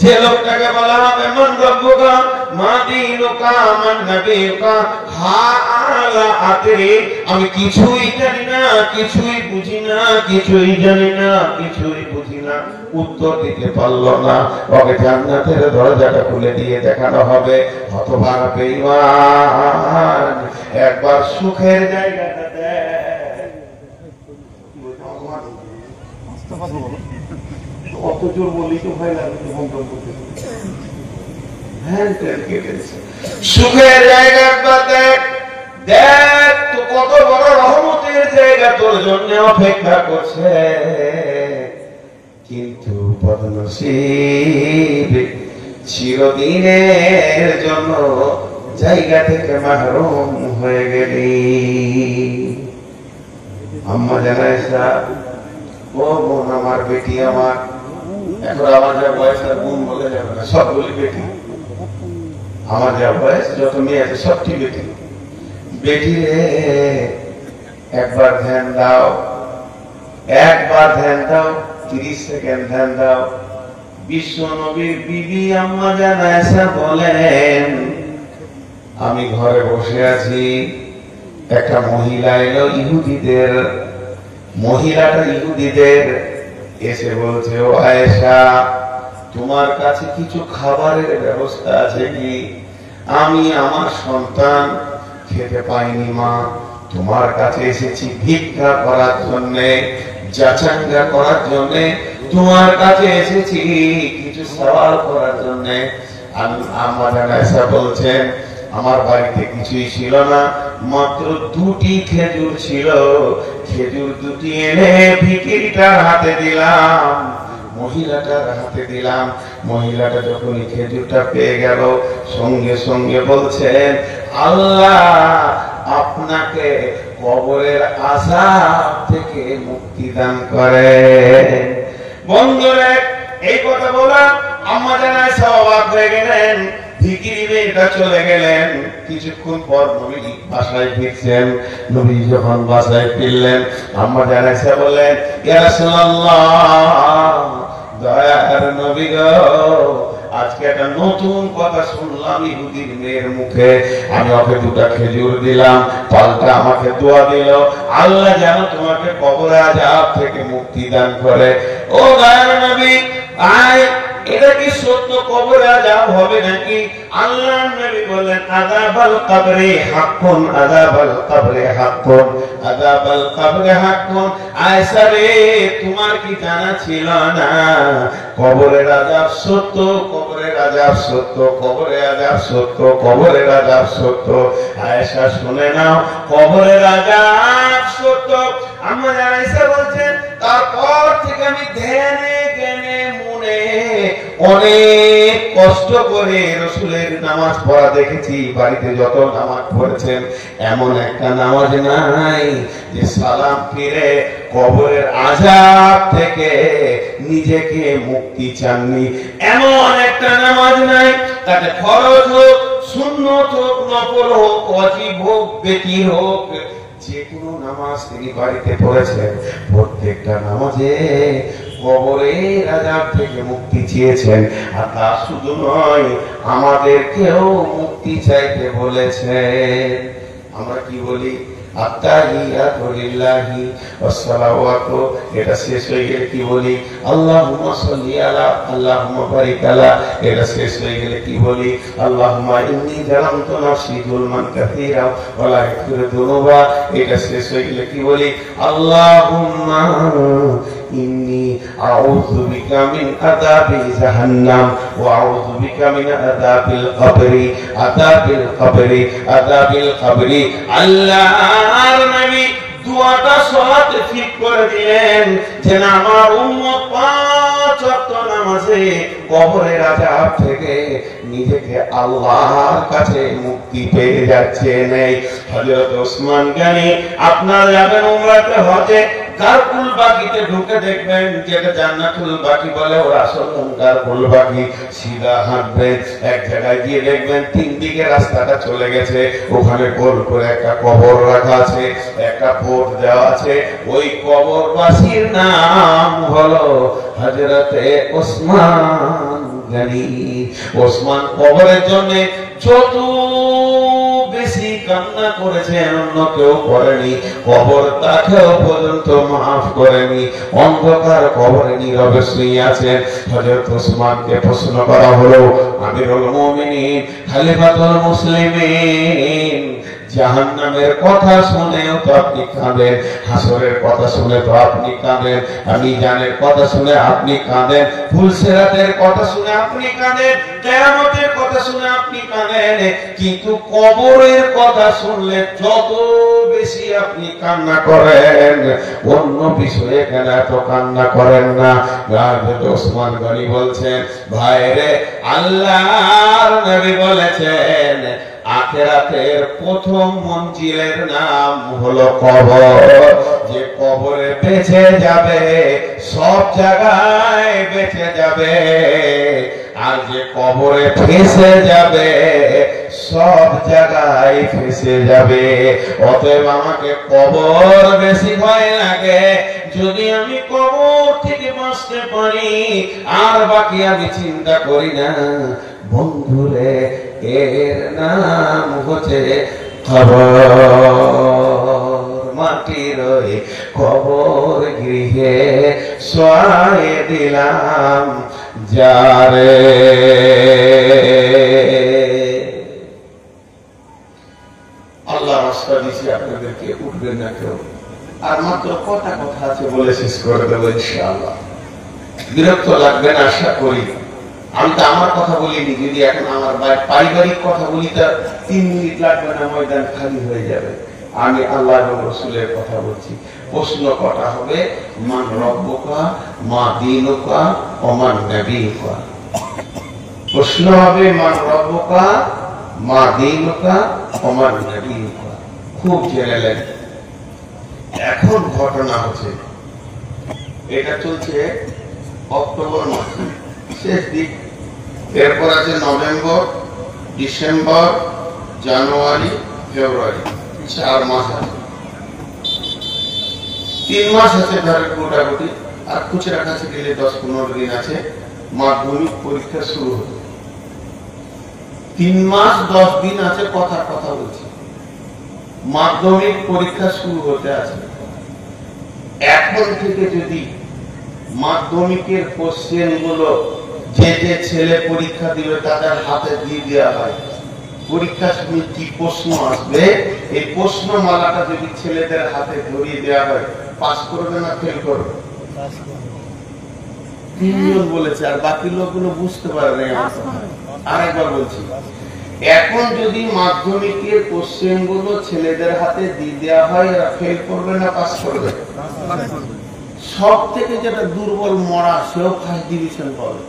যে লোকটাকে বলা হবে মান রাব্বুকা মা দীনুকা মান নবিয়ুকা, হা আলা আতরি, আমি কিছুই জানি না, কিছুই বুঝি না, কিছুই জানি না, কিছুই বুঝি না, উত্তর দিতে পারলো না। ওকে জান্নাতের দরজাটা খুলে দিয়ে দেখানো হবে। হতভাগা বেঈমান, একবার সুখের জায়গাটা দেখ। অত জোর বলি তো ভয় লাগে, সুখের জায়গা একবার দেখ, দেখ তো কত বড় রহমতের জায়গা তোর জন্য অপেক্ষা করছে। কিন্তু বদনসিব চিরদিনের জন্য জায়গা থেকে মাহরুম হয়ে গেলি। আম্মা জানাইসা, ও বোন আমার, বেটি আমার, এখন আমার যা বয়স আর বোন বলে যাবে না, সব বলি বেটি। আমার যা বয়স, যত মেয়ে আছে সবটি বেটি। বেটি রে, একবার ধ্যান দাও, একবার ধ্যান দাও, 30 সেকেন্ড ধ্যান দাও। বিশ্ব নবীর বিবি আম্মা জানাইসা বলেন, আমি ঘরে বসে আছি, একটা মহিলা এলো, ইহুদিদের মহিলাটা, ইহুদিদের এসে বলছে, ও আয়েশা, তোমার কাছে কিছু খাবারের ব্যবস্থা আছে কি? আমি আমার সন্তান খেতে পাইনি মা, তোমার কাছে এসেছি ভিক্ষা করার জন্য, যাচাঙ্গা করার জন্য, তোমার কাছে এসেছি কিছু সওয়াল করার জন্য। আম্মা জানাইসা বলছেন, আমার বাড়িতে কিছুই ছিল না, মাত্র 2টি খেজুর ছিল, খেজুর 2টি এনে ভিখিরিটার হাতে দিলাম, মহিলাটার হাতে দিলাম। মহিলাটা যখন খেজুরটা পেয়ে গেল, সঙ্গে সঙ্গে বলছেন, আল্লাহ আপনাকে কবরের আযাব থেকে মুক্তি দান করে। বন্ধুরা, এই কথা বলা আম্মা জানাইসা অবাক হয়ে গেলেন। ভিখিরি মেয়েটা চলে গেলেন। কিছুক্ষণ পর নবী বাসায় ফিরছেন। নবী যখন বাসায় ফিরলেন, আম্মা জানাইসা বললেন, ইয়া রাসূলুল্লাহ, দয়ার নবী গো, আজকে একটা নতুন কথা শুনলাম ইহুদির মেয়ের মুখে। আমি ওকে 2টা খেজুর দিলাম, পাল্টা আমাকে দোয়া দিল, আল্লাহ যেন তোমাকে কবরের আযাব থেকে মুক্তি দান করে। ও দয়ার নবী, আয় এটা কি সত্য কবরে আযাব হবে নাকি? আল্লাহর নবী বলেন আযাবাল কবরে হাক্কুন, আযাবাল কবরে হাক্কুন, আযাবাল কবরে হাক্কুন। আয়েশা রে, তোমার কি জানা ছিল না কবরের আযাব সত্য, কবরের আযাব সত্য, কবরের আযাব সত্য, কবরের আযাব সত্য। আয়েশা শুনে নাও, কবরের আযাব সত্য। আম্মা আয়েশা বলছেন তারপর থেকে আমি ধ্যানে জ্ঞানে মনে অনেক কষ্ট করে রাসূলের নামাজ পড়া দেখেছি। বাড়িতে যত নামাজ পড়েছেন এমন একটা নামাজ নাই যে সালাম ফিরে কবরের আযাব থেকে নিজেকে মুক্তি চাননি, এমন একটা নামাজ নাই। তাতে ফরজ হোক, সুন্নত হোক, নফল হোক, ওয়াজিব হোক, বেতির হোক, যে কোনো নামাজ তিনি বাড়িতে পড়েছেন, প্রত্যেকটা নামাজে কবরের আযাব থেকে মুক্তি চেয়েছেন। আর তা শুধু নয়, আমাদেরকেও মুক্তি চাইতে বলেছেন। আমরা কি বলি? আত্তাহিয়াতু লিল্লাহি ওয়াসসালাওয়াতু, এটা শেষ হয়ে গেলে কি বলি? আল্লাহুম্মা সাল্লি আলা, আল্লাহুম্মা বারিক আলা, এটা শেষ হয়ে গেলে কি বলি? আল্লাহুম্মা ইন্নী যালামতু নাফসি যুলমান কাসীরা ওয়া লা ইয়াগফিরু যুনুবা, এটা শেষ হয়ে গেলে কি বলি? আল্লাহুম্মা ইন্নী আউযু বিকা মিন আযাবি জাহান্নাম ওয়া আউযু বিকা মিন আযাবিল কবরি, আযাবিল কবরি, আযাবিল কবরি। আল্লাহর নবী দুআটা সালাতে ঠিক করে দিলেন যে আমার উম্মত পাঁচ ওয়াক্ত নামাজে কবরের আযাব থেকে নিজেকে আল্লাহর কাছে মুক্তি পেয়ে যাচ্ছে। নেই হযরত ওসমান গনি, আপনারা যাবেন উমরাতে হজে, গারকুল বাকিতে ঢুকে দেখবেন, যেটা জান্নাতুল বাকি বলে, ওরা আসল গারকুল বাকি। সিধা হাঁটবেন, এক জায়গায় গিয়ে দেখবেন তিন দিকে রাস্তাটা চলে গেছে, ওখানে গোল করে একটা কবর রাখা আছে, একটা বোর্ড দেওয়া আছে। ওই কবরবাসীর নাম হলো হযরতে ওসমান গনি। ওসমান কবরের জন্য যত বেশি কান্না করেছেন অন্য কেউ করেনি। কবর তাকেও পর্যন্ত মাফ করেনি। অন্ধকার কবরে নীরবে শুয়ে আছেন। হযরত ওসমানকে প্রশ্ন করা হলো, আমিরুল মুমিনিন, খলিফাতুল মুসলিমিন, জাহান্নামের কথা শুনেও তো আপনি কাঁদেন, হাসরের কথা শুনে তো আপনি কাঁদেন, মিজানের কথা শুনে আপনি কাঁদেন, ফুলসিরাতের কথা শুনে আপনি কাঁদেন, কিয়ামতের কথা শুনে আপনি কাঁদেন, কিন্তু কবরের কথা শুনলে যত বেশি আপনি কান্না করেন, অন্য বিষয়ে কেন এত কান্না করেন না? ওসমান গনি বলছেন, ভাইরে, আল্লাহর নবী বলেছেন আখিরাতের প্রথম মঞ্জিলের নাম হলো কবর। যে কবরে বেঁচে যাবে সব জায়গায় বেঁচে যাবে, আর যে কবরে ফেঁসে যাবে সব জায়গায় ফেঁসে যাবে। অতএব আমাকে কবর বেশি ভয় লাগে। যদি আমি কবর থেকে বাঁচতে পারি আর বাকি আমি চিন্তা করি না। বন্ধুরে, এর নাম হচ্ছে কবর। মাটির ওই কবর গৃহে শোয়ায়ে দিলাম যারে। আল্লাহ রাস্তা দিয়েছি আপনাদেরকে, উঠবেন না কেউ। আর মাত্র কটা কথা আছে বলে শেষ করে দেবো ইনশাআল্লাহ। বিরক্ত লাগবে না আশা করি। আমি তো আমার কথা বলিনি, যদি এখন আমার পারিবারিক কথা বলি তা 3 মিনিট লাগবে না, ময়দান খালি হয়ে যাবে। আমি আল্লাহ এবং রাসূলের কথা বলছি। প্রশ্ন কটা হবে? মান রব্বুকা, মা দীনুকা, ওয়া মান নবিয়ুকা। প্রশ্ন হবে মান রব্বুকা, মা দীনুকা, ওয়া মান নবিয়ুকা। খুব জেনেলেন। এখন ঘটনা হচ্ছে, এটা চলছে অক্টোবর মাসে শেষ দিক, এরপর আছে নভেম্বর, ডিসেম্বর, জানুয়ারি, ফেব্রুয়ারি, 4 মাস আছে। 3 মাস আছে ধরে গোটাগুটি, আর খুচরা কাছে গেলে 10-15 দিন আছে মাধ্যমিক পরীক্ষা শুরু হবে। 3 মাস 10 দিন আছে, কথা বলছি, মাধ্যমিক পরীক্ষা শুরু হতে আছে। এখন থেকে যদি মাধ্যমিকের কোশ্চেন গুলো যে যে ছেলে পরীক্ষা দিবে তাদের হাতে দিয়ে দেওয়া হয় পরীক্ষার সময় কি প্রশ্ন আসবে, এই প্রশ্নমালাটা যদি ছেলেদের হাতে ধরিয়ে দেওয়া হয় পাস করবে না ফেল করবে? তিনজন বলেছে, আর বাকি লোকগুলো বুঝতে পারে না। আরেকবার বলছি, এখন যদি মাধ্যমিকের কোশ্চেন গুলো ছেলেদের হাতে দিয়ে দেওয়া হয়, এরা ফেল করবে না পাস করবে? সব থেকে যেটা দুর্বল মরা সেও ফার্স্ট ডিভিশন পাবে,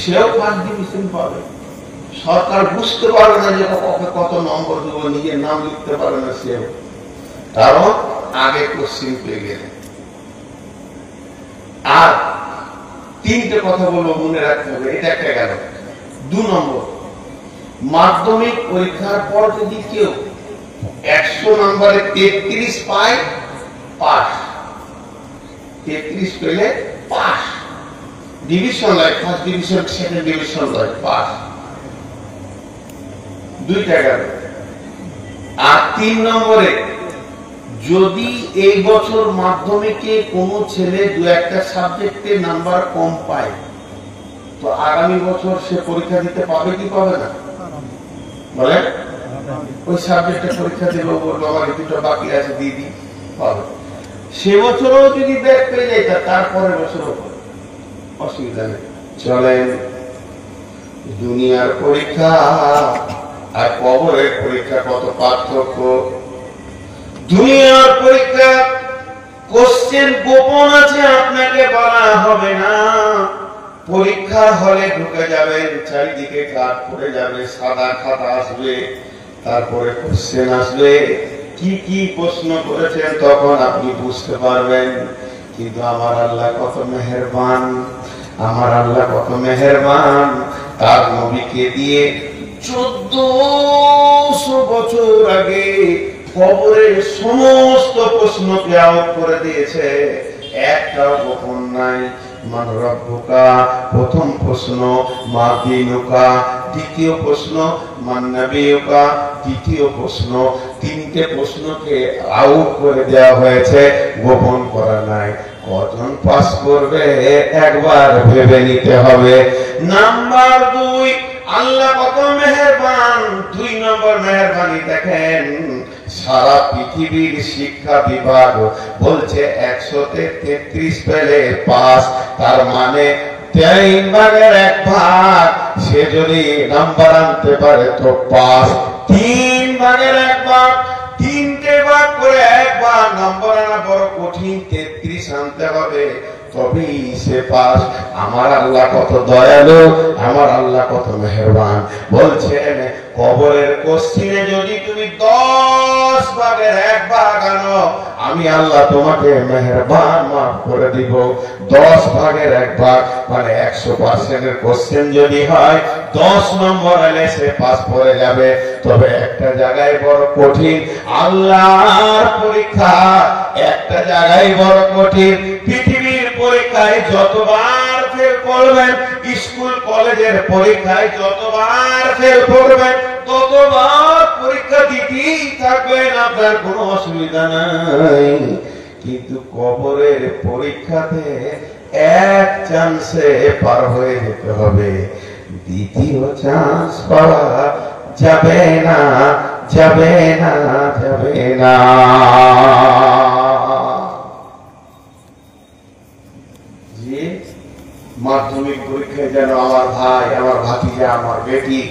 সেও ফার্স্ট ডিভিশন পাবে। সরকার বুঝতে পারবে না যে কত নম্বর দেবো, নিজের নাম লিখতে পারে না সেও, কারণ আগে কোশ্চেন পেয়ে গেলে। আর তিনটে কথা বলবো, মনে রাখতে হবে, এটা একটা গেল। 2 নম্বর, মাধ্যমিক পরীক্ষার পর যদি কেউ 100 নম্বরে 33 পায় পাস, 33 পেলে পাস, ডিভিশন হয়, ফার্স্ট ডিভিশন সেকেন্ড ডিভিশন হয়, পাস। 2টা গেল। আর 3 নম্বরে, যদি এই বছর মাধ্যমিকে কোনো ছেলে 2-1টা সাবজেক্টে নাম্বার কম পায়, তো আগামী বছর সে পরীক্ষা দিতে পাবে কি পাবে না? বলে ওই সাবজেক্টে পরীক্ষা দেবে, বলবো আমার দুটো বাকি আছে দিদি, পাবে। সে বছরও যদি ব্যাক পেয়ে যায় তারপরে বছরও অসুবিধা নেই। চলেন, দুনিয়ার পরীক্ষা আর কবরের পরীক্ষা কত পার্থক্য। দুনিয়ার পরীক্ষা কোশ্চেন গোপন আছে, আপনাকে বলা হবে না। পরীক্ষার হলে ঢুকে যাবেন, চারিদিকে কাঠ পড়ে যাবে, সাদা খাতা আসবে, তারপরে কোশ্চেন আসবে, কি কি প্রশ্ন করেছেন তখন আপনি বুঝতে পারবেন। কিন্তু আমার আল্লাহ কত মেহেরবান, আমার আল্লাহ কত মেহেরবান, তার নবীকে দিয়ে 1400 বছর আগে কবরের সমস্ত প্রশ্নকে আউট করে দিয়েছে, একটাও গোপন নাই। মান রব্বুকা প্রথম প্রশ্ন, মা দীনুকা দ্বিতীয় প্রশ্ন, মান নবিয়ুকা তৃতীয় প্রশ্ন। 3টে প্রশ্নকে আউট করে দেওয়া হয়েছে, গোপন করা নাই। কজন পাস করবে একবার ভেবে নিতে হবে। নাম্বার 2, আল্লাহ কত মেহেরবান। 2 নম্বর মেহেরবানি দেখেন, সারা পৃথিবীর শিক্ষা বিভাগ বলছে 100তে 33 পেলে পাস, তার মানে 3 ভাগের 1 ভাগ সে যদি নাম্বার আনতে পারে তো পাস। 3 ভাগের 1 ভাগ, 3টে ভাগ করে 1 ভাগ নাম্বার আনা বড় কঠিন, 33 আনতে হবে তবেই সে পাস। আমার আল্লাহ কত দয়ালু, আমার আল্লাহ কত মেহেরবান। বলছেন কবরের কোশ্চেনে যদি তুমি 10 ভাগের 1 ভাগ আনো, আমি আল্লাহ তোমাকে মেহেরবান মাফ করে দিব। 10 ভাগের 1 ভাগ মানে 100% এর কোশ্চেন যদি হয়, 10 নম্বর এলে সে পাস করে যাবে। তবে একটা জায়গায় বড় কঠিন, আল্লাহর পরীক্ষা একটা জায়গায় বড় কঠিন। পৃথিবীর পরীক্ষায় যতবার ফেল করবেন, স্কুল কলেজের পরীক্ষায় যতবার ফেল করবেন, ততবার পরীক্ষা দিতেই থাকবেন, আপনার কোনো অসুবিধা নাই। কিন্তু কবরের পরীক্ষাতে 1 চান্সে পার হয়ে যেতে হবে, দ্বিতীয় চান্স পাওয়া যাবে না, যাবে না, যাবে না। মাধ্যমিক পরীক্ষায় যেন আমার ভাই, আমার ভাতিজা, আমার বেটি,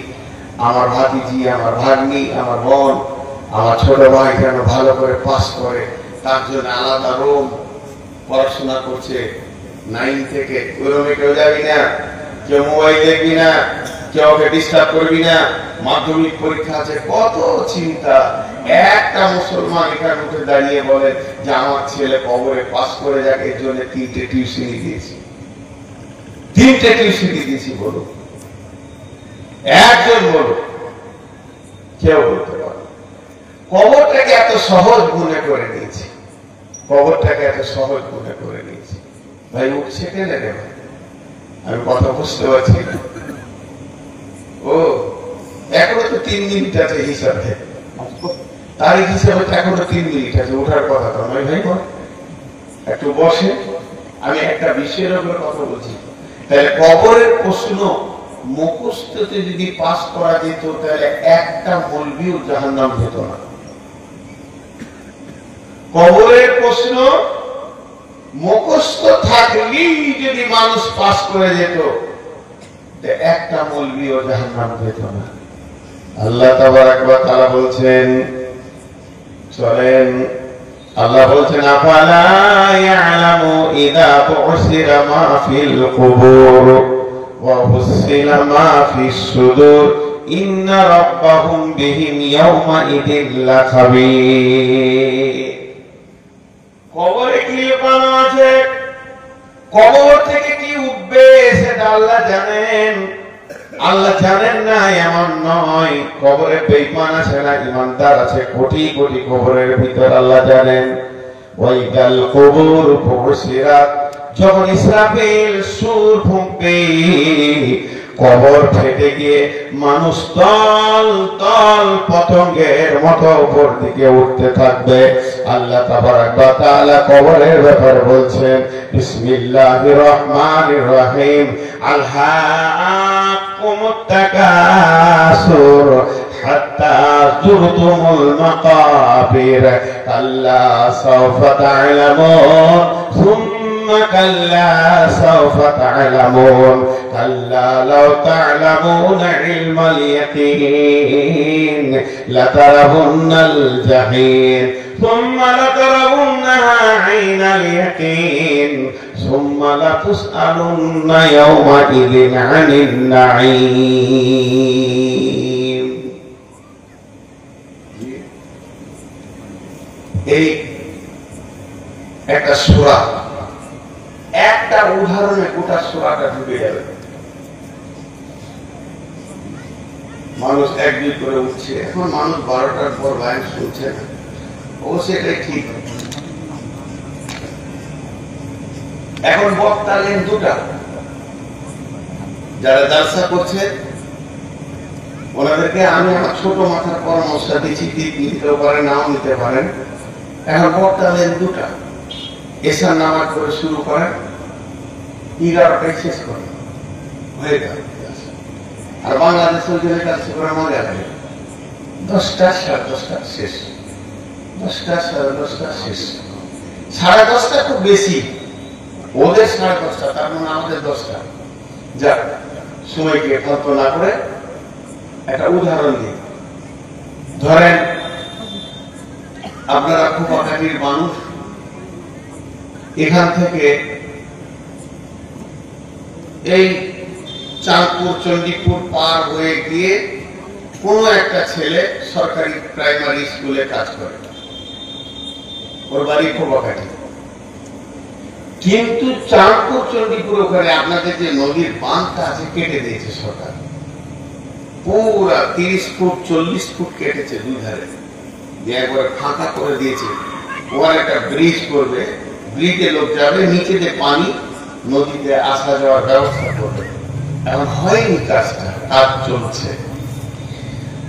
আমার ভাতিজি, আমার ভাগ্নি, আমার বোন, আমার ছোট ভাই যেন ভালো করে পাস করে, তার জন্য আলাদা রুম পড়াশোনা করছে 9 থেকে। ওই রুমে কেউ যাবি না, কেউ মোবাইল দেখবি না, কেউ ওকে ডিস্টার্ব করবি না। মাধ্যমিক পরীক্ষা আছে, কত চিন্তা। একটা মুসলমান এখানে উঠে দাঁড়িয়ে বলে যে আমার ছেলে কবরে পাস করে যাক, এর জন্য 3টে টিউশনি দিয়েছি, 3টে টিউশনি দিয়েছি। বলো, একজন বলো, কেউ বলতে পারো। কবরটাকে এত সহজ মনে করে নিয়েছি, কবরটাকে এত সহজ মনে করে নিয়েছি। ভাই উঠছে কেনে রে ভাই, আমি কথা বুঝতে পারছি না। ও এখনো তো 3 মিনিট আছে হিসাবে, তারিখ হিসাবে এখনো 3 মিনিট আছে, ওঠার কথা তো নয় ভাই। একটু বসে, আমি একটা বিষয়ের উপরে কথা বলছি। তাহলে কবরের প্রশ্ন মুখস্থতে যদি পাস করা যেত তাহলে একটা মৌলবিও জাহান্নাম যেত না। কবরের প্রশ্ন মুখস্থ থাকলেই যদি মানুষ পাস করে যেত একটা মৌলবিও জাহান্নাম যেত না। আল্লাহ তাবারক ওয়া তাআলা বলছেন, চলেন আল্লাহ বলছেন আফালা ইয়ালামু ইযা বু'সিরা মা ফিল কুবুর ওয়া হুসিলা মা ফিস সুদুর ইন্না রাব্বাহুম বিহিম ইয়াওমা ইদিন লাখাবীর। কবরে কি লুকানো আছে, কবর থেকে কি উঠবে সেটা আল্লাহ জানেন। আল্লাহ জানেন না এমন নয়, কবরে বেঈমান আছে না ঈমানদার আছে কোটি কোটি কবরের ভিতর আল্লাহ জানেন। ওয়াইদাল কুবুর বুসিরাত, যখন ইসরাফিল সূর ফুঁকবে কবর ফেটে গিয়ে মানুষ তল তল পতঙ্গের মতো উপর দিকে উঠতে থাকবে। আল্লাহ তাবারক ওয়া তাআলা কবরের ব্যাপারে বলছেন বিসমিল্লাহির রহমানির রহিম আলহাকুমুত তাকাসুর হাত্তা যুরতুমুল মাকাবির কাল্লা সাওফা তা'লামুন সুম্মা কাল্লা সাওফা তা'লামুন কাল্লা লাউ তা'লামুনা ইলমাল ইয়াকিন লাতারাবুন্নাল জাহিম সুম্মা লাতারাবুন্নাহা আইনাল ইয়াকিন সুম্মা লাতুসআলুন্না ইয়াওমা ইযিন আনিন নাঈম। এই একটা সূরা, একটা উদাহরণে গোটা সূরাটা ঢুকে যাবে। মানুষ এক দুই করে উঠছে, এখন মানুষ 12টার পর লাইন শুনছে না, অবশ্যই এটাই ঠিক। এখন বক্তা লেন দুটা, যারা জালসা করছে ওনাদেরকে আমি আমার ছোট মাথার পরামর্শ দিচ্ছি, নিতেও পারেন নাও নিতে পারেন। এখন বক্তা লেন দুটা, এশার নামাজ করে শুরু করেন, 11টায় শেষ করেন, হয়ে গেল। আর বাংলাদেশ ওই জন্য কাজ করে মজা লাগে, 10টা সাড়ে 10টা শেষ, 10টা সাড়ে 10টা শেষ। সাড়ে 10টা খুব বেশি, ওদের সাড়ে 10টা, তার মানে আমাদের 10টা। যাক, সময়কে ফালতু না করে একটা উদাহরণ দিই। ধরেন আপনারা কুপাকাটির মানুষ, এখান থেকে এই চাঁদপুর চণ্ডীপুর পার হয়ে গিয়ে কোন একটা ছেলে সরকারি প্রাইমারি স্কুলে কাজ করে, ওর বাড়ি কুপাকাটি। কিন্তু চাঁদপুর চণ্ডীপুর ওখানে আপনাদের যে নদীর বাঁধটা আছে কেটে দিয়েছে সরকার, পুরা 30 ফুট 40 ফুট কেটেছে দুই ধারে, একবারে ফাঁকা করে দিয়েছে। ওখানে একটা ব্রিজ করবে, ব্রিজে লোক যাবে, নিচে যে পানি নদীতে আসা যাওয়ার ব্যবস্থা করবে। এখন হয়নি কাজটা, কাজ চলছে।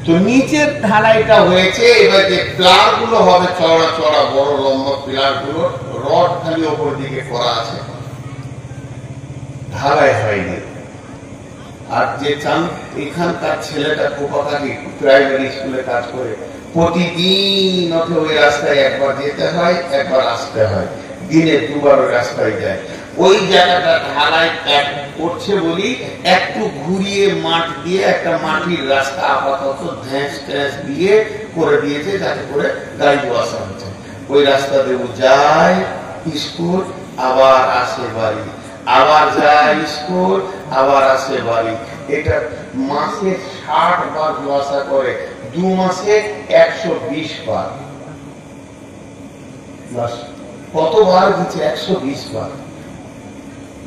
তো নিচের ঢালাইটা হয়েছে, এবার যে প্লার গুলো হবে চড়া চড়া বড় লম্বা প্লার গুলো, রড খালি ওপর দিকে করা আছে, ঢালাই হয়নি। আর যে চান এখানকার ছেলেটা কুপাকাটি প্রাইমারি স্কুলে কাজ করে, প্রতিদিন ওকে ওই রাস্তায় একবার যেতে হয় একবার আসতে হয়, দিনে দুবার ওই রাস্তায় যায়। ওই জায়গাটা ঢালাই করছে বলি একটু ঘুরিয়ে মাঠ দিয়ে একটা মাটির রাস্তা আপাতত ধ্যাস ট্যাস দিয়ে করে দিয়েছে, যাতে করে গাড়ি আসা হচ্ছে। ওই রাস্তা দিয়ে যায় স্কুল, আবার আসে বাড়ি, আবার যায় স্কুল, আবার আসে বাড়ি। এটা মাসে 60 বার আসা করে, 2 মাসে 120 বার। কতবার দিচ্ছে? 120 বার।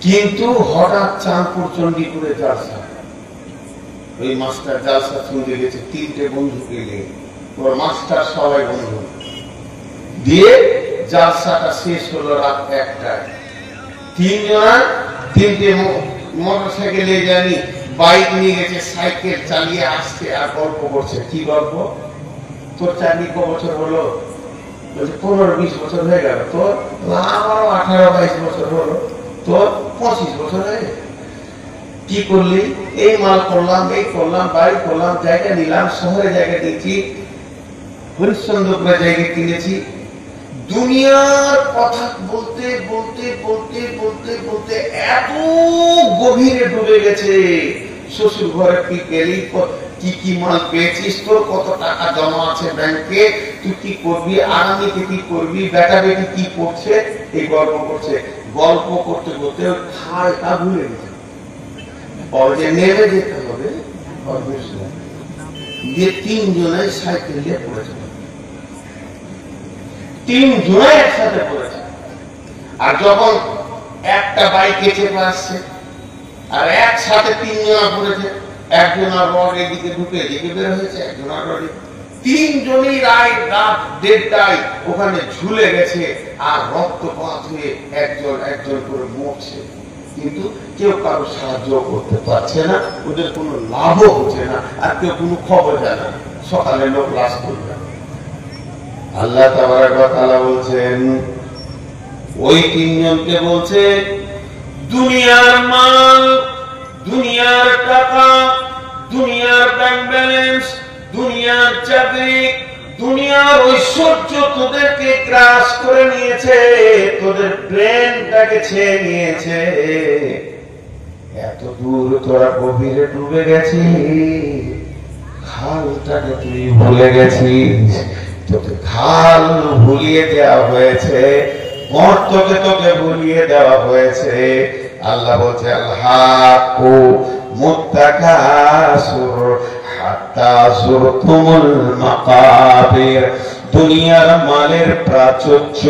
কিন্তু হঠাৎ চাঁদপুর চণ্ডীপুরে জালসা, ওই মাস্টার জালসা শুনতে গেছে, 3টে বন্ধুকে নিয়ে, ওর মাস্টার সবাই বন্ধু দিয়ে জালসাটা শেষ হলো রাত 1টায়। 3 জনা 3টে মোটরসাইকেলে জানি বাইক নিয়ে গেছে, সাইকেল চালিয়ে আসছে আর গল্প করছে। কি গল্প? তোর চাকরি ক বছর হলো? 15-20 বছর হয়ে গেল। তোর? আমারও 18-22 বছর হলো। তোর 25 বছর হয়ে গেল। কি করলি? এই মাল করলাম, এই করলাম, বাড়ি করলাম, জায়গা নিলাম, শহরে জায়গা নিয়েছি, হরিশ্চন্দ্রপুরে জায়গা কিনেছি। দুনিয়ার কথা বলতে বলতে বলতে বলতে বলতে এত গভীরে ডুবে গেছে। শ্বশুর ঘরে কি গেলি, কি কি মাল পেয়েছিস, তোর কত টাকা জমা আছে ব্যাংকে, তুই কি করবি, আগামীতে কি করবি, বেটা বেটি কি করছে, এই গল্প করছে। গল্প করতে করতে খালটা ভুলে গেছে। যে নেমে যেতে হবে, দিয়ে 3 জনে সাইকেল দিয়ে পড়েছে, 3 জনে একসাথে পড়েছে। আর যখন একটা বাইকে চেপে আসছে আর একসাথে 3 জনা পড়েছে, একজনের রড এদিকে ঢুকে এদিকে বের হয়েছে, একজনের রড, 3 জনই রাত 1:30টায় ওখানে ঝুলে গেছে আর রক্তপাত হয়ে একজন করে মরছে। কিন্তু কেউ কারো সাহায্য করতে পারছে না, ওদের কোনো লাভও হচ্ছে না, আর কেউ কোনো খবর জানে না। সকালে লোক লাশ করবে। আল্লাহ তাবারক ওয়া তাআলা বলছেন, ওই 3 জনকে বলছে, দুনিয়ার মাল, দুনিয়ার টাকা, দুনিয়ার ব্যাংক ব্যালেন্স, দুনিয়ার চাকরি, দুনিয়ার ঐশ্বর্য তোদেরকে গ্রাস করে নিয়েছে, তোদের ব্রেনটাকে ছেয়ে নিয়েছে। এত দূর তোরা গভীরে ডুবে গেছিস, খালটাকে তুই ভুলে গেছিস। তোকে খাল ভুলিয়ে দেওয়া হয়েছে, গর্তকে তোকে ভুলিয়ে দেওয়া হয়েছে। আল্লাহ বলছে, আল্লাহু মুত্তাকাসুর হাত্তা যুরতুমুল মাকাবির। দুনিয়ার মালের প্রাচুর্য,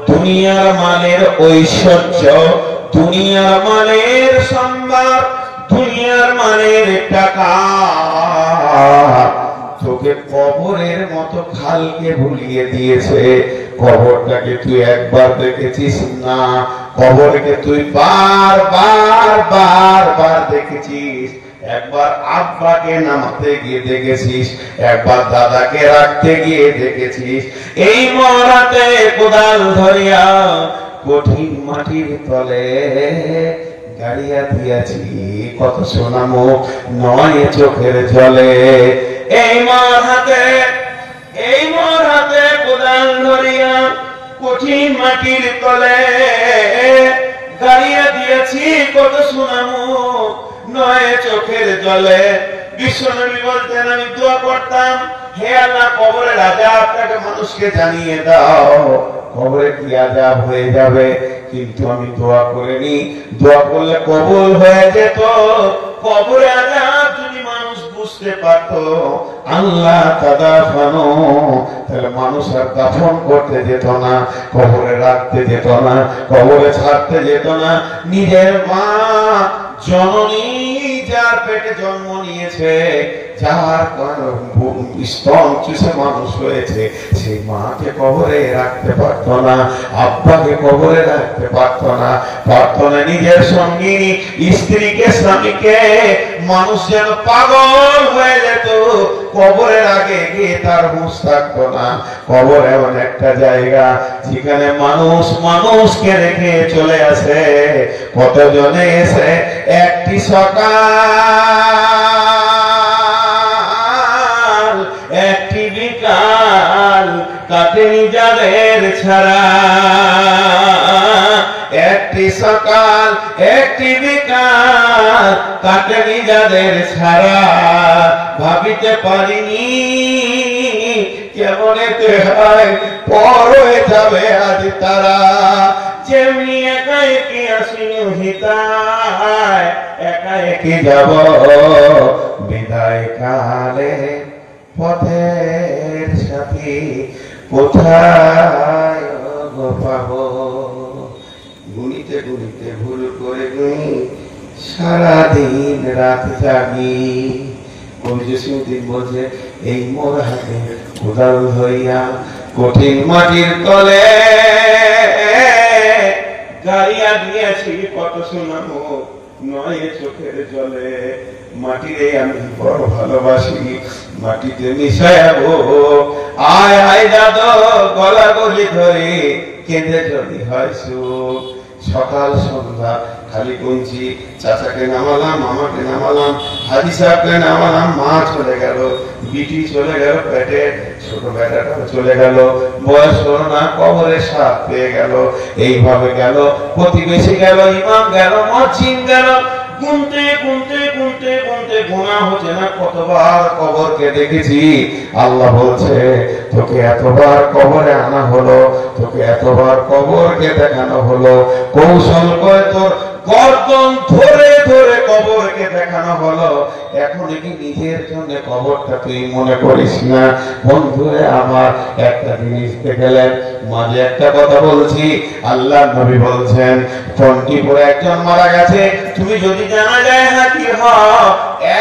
দুনিয়ার মালের ঐশ্বর্য, দুনিয়ার মালের সম্মান, দুনিয়ার মালের টাকা তোকে কবরের মতো খালকে ভুলিয়ে দিয়েছে। কবরটাকে তুই একবার দেখেছিস না, কবরকে তুই বার দেখেছিস। একবার আব্বাকে নামাতে গিয়ে দেখেছিস, একবার দাদাকে রাখতে গিয়ে দেখেছিস। এই মরাতে কোদাল ধরিয়া কঠিন মাটির তলে গাড়িয়া দিয়াছি, কত সোনা মুখ নয় চোখের জলে। এই মোর হাতে কোদাল ধরিয়া কঠিন মাটির তলে গাড়িয়া দিয়েছি, কত সোনা মুখ নয় চোখের জলে। বিশ্বনবী বলতেন, আমি দোয়া করতাম, হে আল্লাহ, কবরের আযাবটাকে মানুষকে জানিয়ে দাও, কবরে কি আযাব হয়ে যাবে। কিন্তু আমি দোয়া করিনি, দোয়া করলে কবুল হয়ে যেত। কবরে আযাব যদি মানুষ বুঝতে পারত, আল্লাহ তাদাফানো, তাহলে মানুষ আর দাফন করতে যেত না, কবরে রাখতে যেত না, কবরে ছাড়তে যেত না। নিজের মা জননী, যার পেটে জন্ম নিয়েছে, যার স্তন চুষে মানুষ হয়েছে, সেই মাকে কবরে রাখতে পারত না, আব্বাকে কবরে রাখতে পারত না, পারত না নিজের সঙ্গিনী স্ত্রীকে, স্বামীকে। মানুষ যেন পাগল হয়ে যেত, কবরের আগে গিয়ে তার হুঁশ থাকতো না। কবর এমন একটা জায়গা যেখানে মানুষ মানুষকে রেখে চলে আসে। কতজনে এসে একটি সকাল একটি বিকাল কাটেনি যাদের ছাড়া, একটি সকাল একটি বিকাল কাটেনি যাদের ছাড়া। ভাবিতে পারিনি কেমন এতে হয়, পর হয়ে যাবে আজ তারা। যেমনি একা একি আসিনু হিতায়, একা একি যাব বিদায় কালে। পথের সাথী কোথায় পাবো, গুনিতে গুনিতে ভুল করে গুনি, সারাদিন রাত জাগি। কবি জসীমউদ্দীন বলছে, এই মোর হাতে কোদাল ধরিয়া কঠিন মাটির তলে গাড়িয়া দিয়েছি, কত সোনা মুখ নয় চোখের জলে। মাটিরে আমি বড় ভালোবাসি, মাটিতে মিশাবো। আয় আয় দাদা, গলা গলি ধরে কেঁদে যদি হয় সুখ, সকাল সন্ধ্যা খালি গুনছি, চাচাকে নামালাম, মামাকে নামালাম, হাজি সাহেবকে নামালাম, মা চলে গেল, বিটি চলে গেল, পেটে ছোট বেটাটা চলে গেল, বয়স হলো না, কবরের সাপ পেয়ে গেল, এইভাবে গেল, প্রতিবেশী গেল, ইমাম গেল, মসজিদ গেল, গুনতে গুনতে গুনতে গুনতে গোনা হচ্ছে না কতবার কবরকে দেখেছি। আল্লাহ বলছে তোকে এতবার কবরে আনা হলো, তোকে এতবার কবরকে দেখানো হলো, কৌশল করে তোর গর্দন ধরে ধরে কবরকে দেখানো হলো, এখন কি নিজের জন্য কবরটা তুই মনে করিস না? বন্ধুরে আমার একটা জিনিস দেখলেন, মাঝে একটা কথা বলছি, আল্লাহ নবী বলছেন টন্টিপুরে একজন মারা গেছে, তুমি যদি জানা যায় না কি হয়,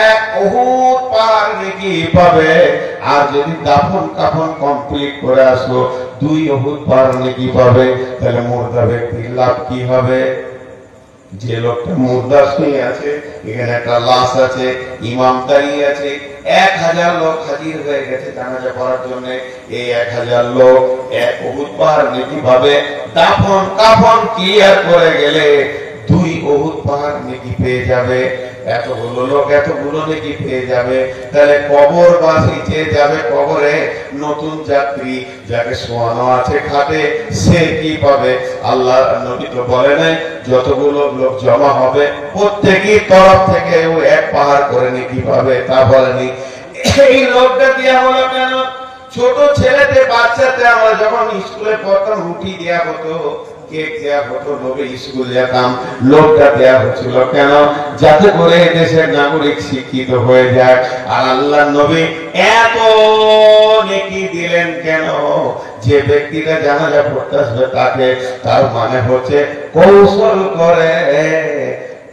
এক উহুদ পাহাড় নাকি পাবে, আর যদি দাফন কাফন কমপ্লিট করে আসো 2 উহুদ পাহাড় নাকি পাবে। তাহলে মুর্দা ব্যক্তির লাভ কি হবে? যে লোকটা মুর্দা শুয়ে আছে, এখানে একটা লাশ আছে, ইমাম দাঁড়িয়ে আছে, 1000 লোক হাজির হয়ে গেছে জানাজা পড়ার জন্য, এই 1000 লোক 1 উহুদ পাহাড় নাকি পাবে, দাফন কাফন ক্লিয়ার করে গেলে 2 উহুদ পাহাড় নাকি পেয়ে যাবে। এতগুলো লোক এতগুলো নাকি পেয়ে যাবে। তাহলে কবরবাসী যে যাবে কবরে, নতুন যাত্রী যাকে শোয়ানো আছে খাটে, সে কি পাবে? আল্লাহ নবী তো বলে নাই যতগুলো লোক জমা হবে প্রত্যেকই তরফ থেকে ও 1 পাহাড় করে নাকি পাবে, তা বলেনি। এই লোকটা দেওয়া হলো কেন? ছোট ছেলেতে বাচ্চাতে আমরা যখন স্কুলে পড়তাম রুটি দেওয়া হতো, কেক দেওয়া হতো, নবী স্কুল যেতাম, লোকটা দেওয়া হচ্ছিল কেন? যাতে করে দেশের নাগরিক শিক্ষিত হয়ে যায়। আর আল্লাহ নবী এত নেকি দিলেন কেন? যে ব্যক্তিরা জানাজা পড়তে আসবে তাকে, তার মানে হচ্ছে কৌশল করে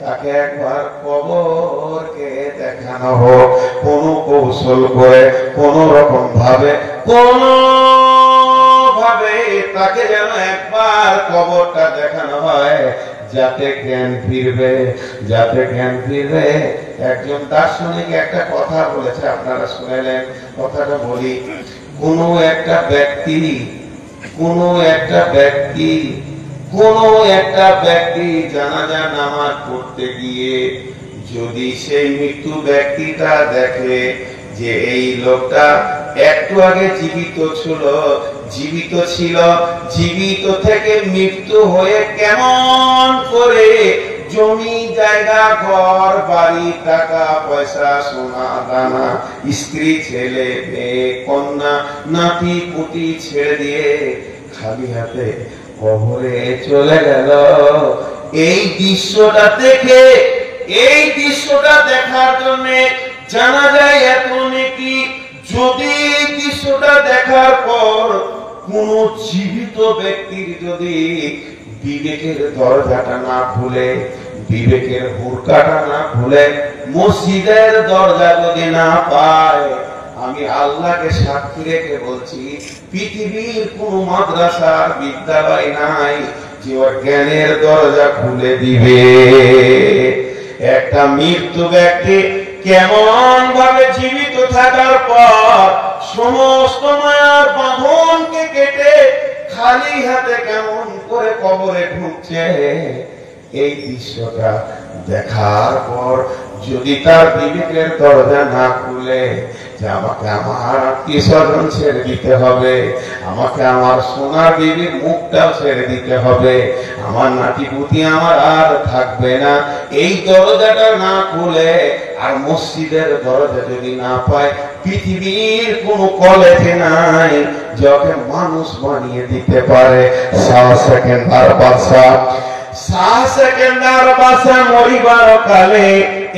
তাকে একবার কবরকে দেখানো হোক, কোন কৌশল করে, কোন রকম ভাবে, কোন ভাবে তাকে যেন একবার কবরটা দেখানো হয়, যাতে জ্ঞান ফিরবে, যাতে জ্ঞান ফিরবে। একজন দার্শনিক একটা কথা বলেছে, আপনারা শুনেলেন, কথাটা বলি। কোন একটা ব্যক্তি জানাজা নামাজ পড়তে গিয়ে যদি সেই মৃত্যু ব্যক্তিটা দেখে যে এই লোকটা একটু আগে জীবিত ছিল, জীবিত থেকে মৃত্যু হয়ে কেমন করে জমি জায়গা ঘর বাড়ি টাকা পয়সা সোনা দানা স্ত্রী ছেলে মেয়ে কন্যা নাতি পুতি ছেড়ে দিয়ে খালি হাতে কবরে চলে গেল, এই দৃশ্যটা দেখে, এই দৃশ্যটা দেখার জন্য জানা যায় এত নেকি। যদি এই দৃশ্যটা দেখার পর কোন জীবিত ব্যক্তির যদি বিবেকের দরজাটা না খুলে, বিবেকের হুড়কাটা না খুলে, মসজিদের দরজা যদি না পায়, আমি আল্লাহকে সাক্ষী রেখে বলছি, পৃথিবীর কোন মাদ্রাসার বিদ্যালয় নাই যে ওর জ্ঞানের দরজা খুলে দিবে। একটা মৃত্যু ব্যক্তি কেমন ভাবে জীবিত থাকার পর সমস্ত মায়ার বাঁধনকে কেটে খালি হাতে কেমন করে কবরে ঢুকছে, এই দৃশ্যটা দেখার পর যদি তার বিবেকের দরজা না খুলে, যে আমাকে আমার আত্মীয় স্বজন ছেড়ে দিতে হবে, আমাকে আমার সোনা বিবির মুখটাও ছেড়ে দিতে হবে, আমার নাতি পুতি আমার আর থাকবে না, এই দরজাটা না খুলে, আর মসজিদের দরজা যদি না পায়, পৃথিবীর কোন কলেজে নাই যাকে মানুষ বানিয়ে দিতে পারে। মরিবার কালে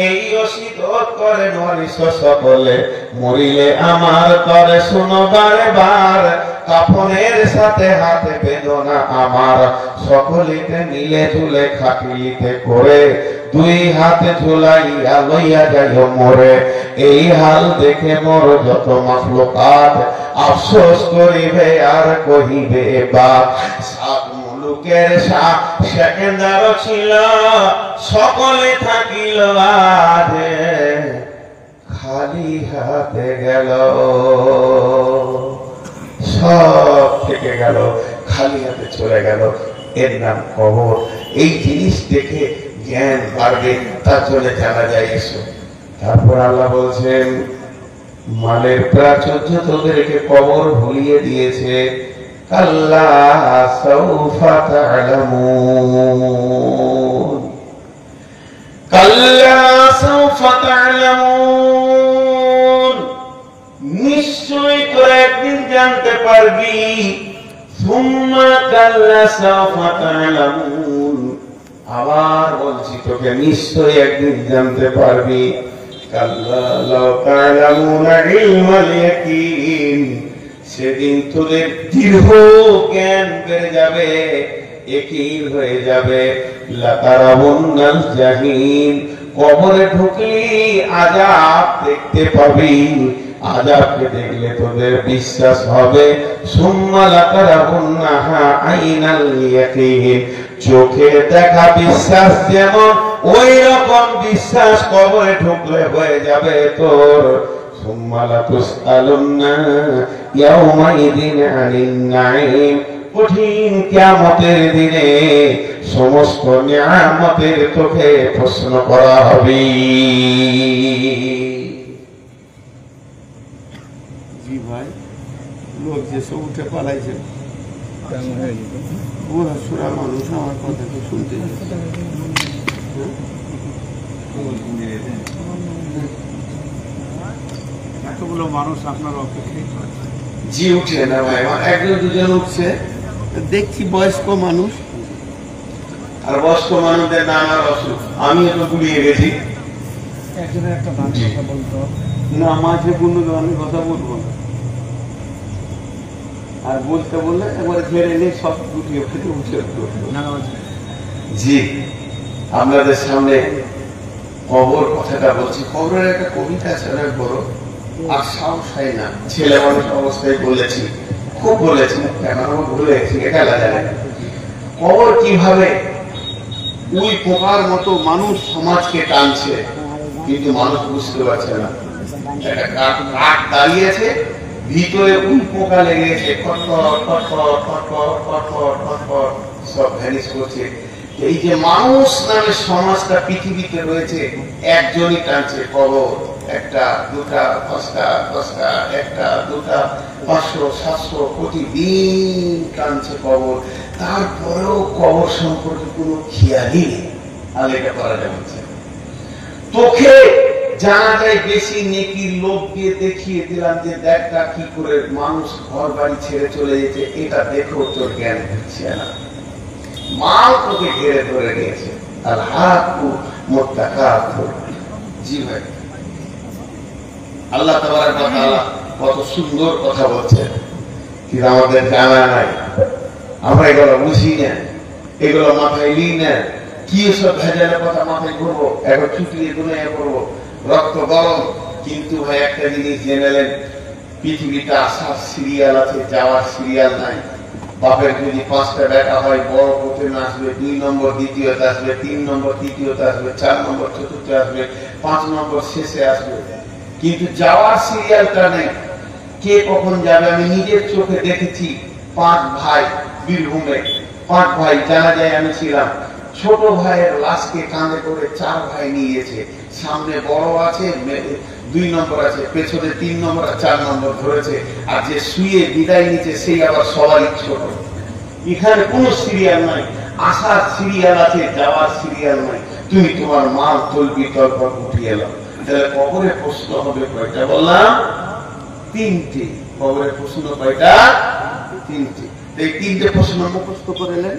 এই অসিদত করে নরিস সকলে, মরিলে আমার তরে শুনো বারে বার, কাফনের সাথে হাতে বেদনা আমার, সকলিতে মিলে ঝুলে খাটিলিতে করে, 2 হাতে ঝুলাইয়া লইয়া যাইও মোরে, এই হাল দেখে মোর যত মাখলুকাত, আফসোস করিবে আর কহিবে বাপ। লোকের সেকেন্দার ছিল, সকলে থাকিল আজ খালি হাতে গেল, সব থেকে গেল, খালি হাতে চলে গেল। এর নাম কবর। এই জিনিস দেখে জ্ঞান বাড়বে, তার জন্য জানা যায় এসো। তারপর আল্লাহ বলছেন মালের প্রাচুর্য তোদেরকে কবর ভুলিয়ে দিয়েছে। কাল্লা সাউফা তা'লামুন, কাল্লা সাউফা তা'লামুন, নিশ্চয় তোরা একদিন জানতে পারবি। সুম্মা কাল্লা সাউফা তা'লামুন, আবার বলছি তোকে নিশ্চয় একদিন জানতে পারবি। কাল্লা লাউ তা'লামুনা ইলমাল ইয়াকিন, সেদিন তোদের দৃঢ় জ্ঞান বেড়ে যাবে, ইয়াকিন হয়ে যাবে। লাতারাবুন্নাল জাহিম, কবরে ঢুকলি আযাব দেখতে পাবি, আযাবকে দেখলে তোদের বিশ্বাস হবে। সুম্মা লাতারাবুন্নাহা আইনাল ইয়াকিন, চোখে দেখা বিশ্বাস যেমন ওই রকম বিশ্বাস কবরে ঢুকলে হয়ে যাবে তোর। সুম্মা লাতুসআলুন্না ইয়াওমাইযিন আনিন নাঈম, কঠিন কিয়ামতের দিনে সমস্ত নিয়ামতের তোকে প্রশ্ন করা হবে। জি ভাই, লোক যে সব উঠে পালাইছে, ওরা সুরা মানুষ আমার কথা তো শুনতে এতগুলো মানুষ আপনার অপেক্ষায় জি উঠে না ভাই, একজন দুজন উঠছে দেখছি, বয়স্ক মানুষ। আর বয়স্ক মানুষদের নানার অসুখ, আমি তো গুলিয়ে গেছি। একজনের একটা কথা বলতো না, মাঝে কোনো ধরনের কথা বলবো না, আর বলতে বললে একবারে ঝেড়ে নিয়ে সব গুটিয়ে ফেটে উঠে জি আপনাদের সামনে কবর কথাটা বলছি। কবরের একটা কবিতা আছে অনেক বড়, আর সাহস হয় না, ছেলে মানুষ অবস্থায় বলেছি, খুব বলেছি, এখন আমার ভুলে গেছি, এটা জানে কবর কিভাবে ওই পোকার মতো মানুষ সমাজকে টানছে, কিন্তু মানুষ বুঝতে পারছে না। একটা কাঠ দাঁড়িয়েছে, ভিতরে ওই পোকা লেগেছে, সব ভ্যানিশ করছে। এই যে মানুষ নামে সমাজটা পৃথিবীতে রয়েছে, একজনই টানছে কবর। একটা দুটা পাঁচটা দশটা, একটা দুটা 500 700 কোটি দিন টানছে কবর। তারপরেও কবর সম্পর্কে কোনো খেয়ালই নেই। আর এটা করা যাচ্ছে তোকে জানা যায় বেশি নেকির লোক দিয়ে দেখিয়ে দিলাম যে দেখা কি করে মানুষ ঘর বাড়ি ছেড়ে চলে যেতে, এটা দেখো তোর জ্ঞান হচ্ছে না। মাল তোকে ঘিরে ধরে নিয়েছে, আর হাত মোত্তাকাত। জি ভাই, আল্লাহ তাবারক ওয়া তাআলা কত সুন্দর কথা বলছেন, কিন্তু আমাদের জানা নাই, আমরা এগুলো বুঝি না, এগুলো মাথায় নিই না। কি সব ভেজালের কথা মাথায় করবো, এখন চুটিয়ে দুনিয়া করবো, রক্ত গরম। কিন্তু ভাই একটা জিনিস জেনেলেন, পৃথিবীতে আসার সিরিয়াল আছে, যাওয়ার সিরিয়াল নাই। বাপের যদি 5টা বেটা হয়, বড় প্রথমে আসবে, 2 নম্বর দ্বিতীয়তে আসবে, 3 নম্বর তৃতীয়তে আসবে, 4 নম্বর চতুর্থে আসবে, 5 নম্বর শেষে আসবে। কিন্তু যাওয়ার সিরিয়ালটা নেই, কে কখন যাবে। আমি নিজের চোখে দেখেছি 5 ভাই বীরভূমে, 5 ভাই জানা যায় আমি ছিলাম। ছোট ভাইয়ের লাশকে কাঁধে করে 4 ভাই নিয়েছে, সামনে বড় আছে, 2 নম্বর আছে, পেছনে 3 নম্বর আর 4 নম্বর ধরেছে। আর যে শুয়ে বিদায় নিচ্ছে সেই আবার সবারই ছোট। এখানে কোনো সিরিয়াল নাই, আসার সিরিয়াল আছে, যাওয়ার সিরিয়াল নাই। তুমি তোমার মাল তলবি তলপর উঠিয়ে এলাম। তাহলে কবরে প্রশ্ন হবে কয়টা বললাম? 3টে। কবরে প্রশ্ন কয়টা? 3টে। এই 3টে প্রশ্ন মুখস্থ করে নেন।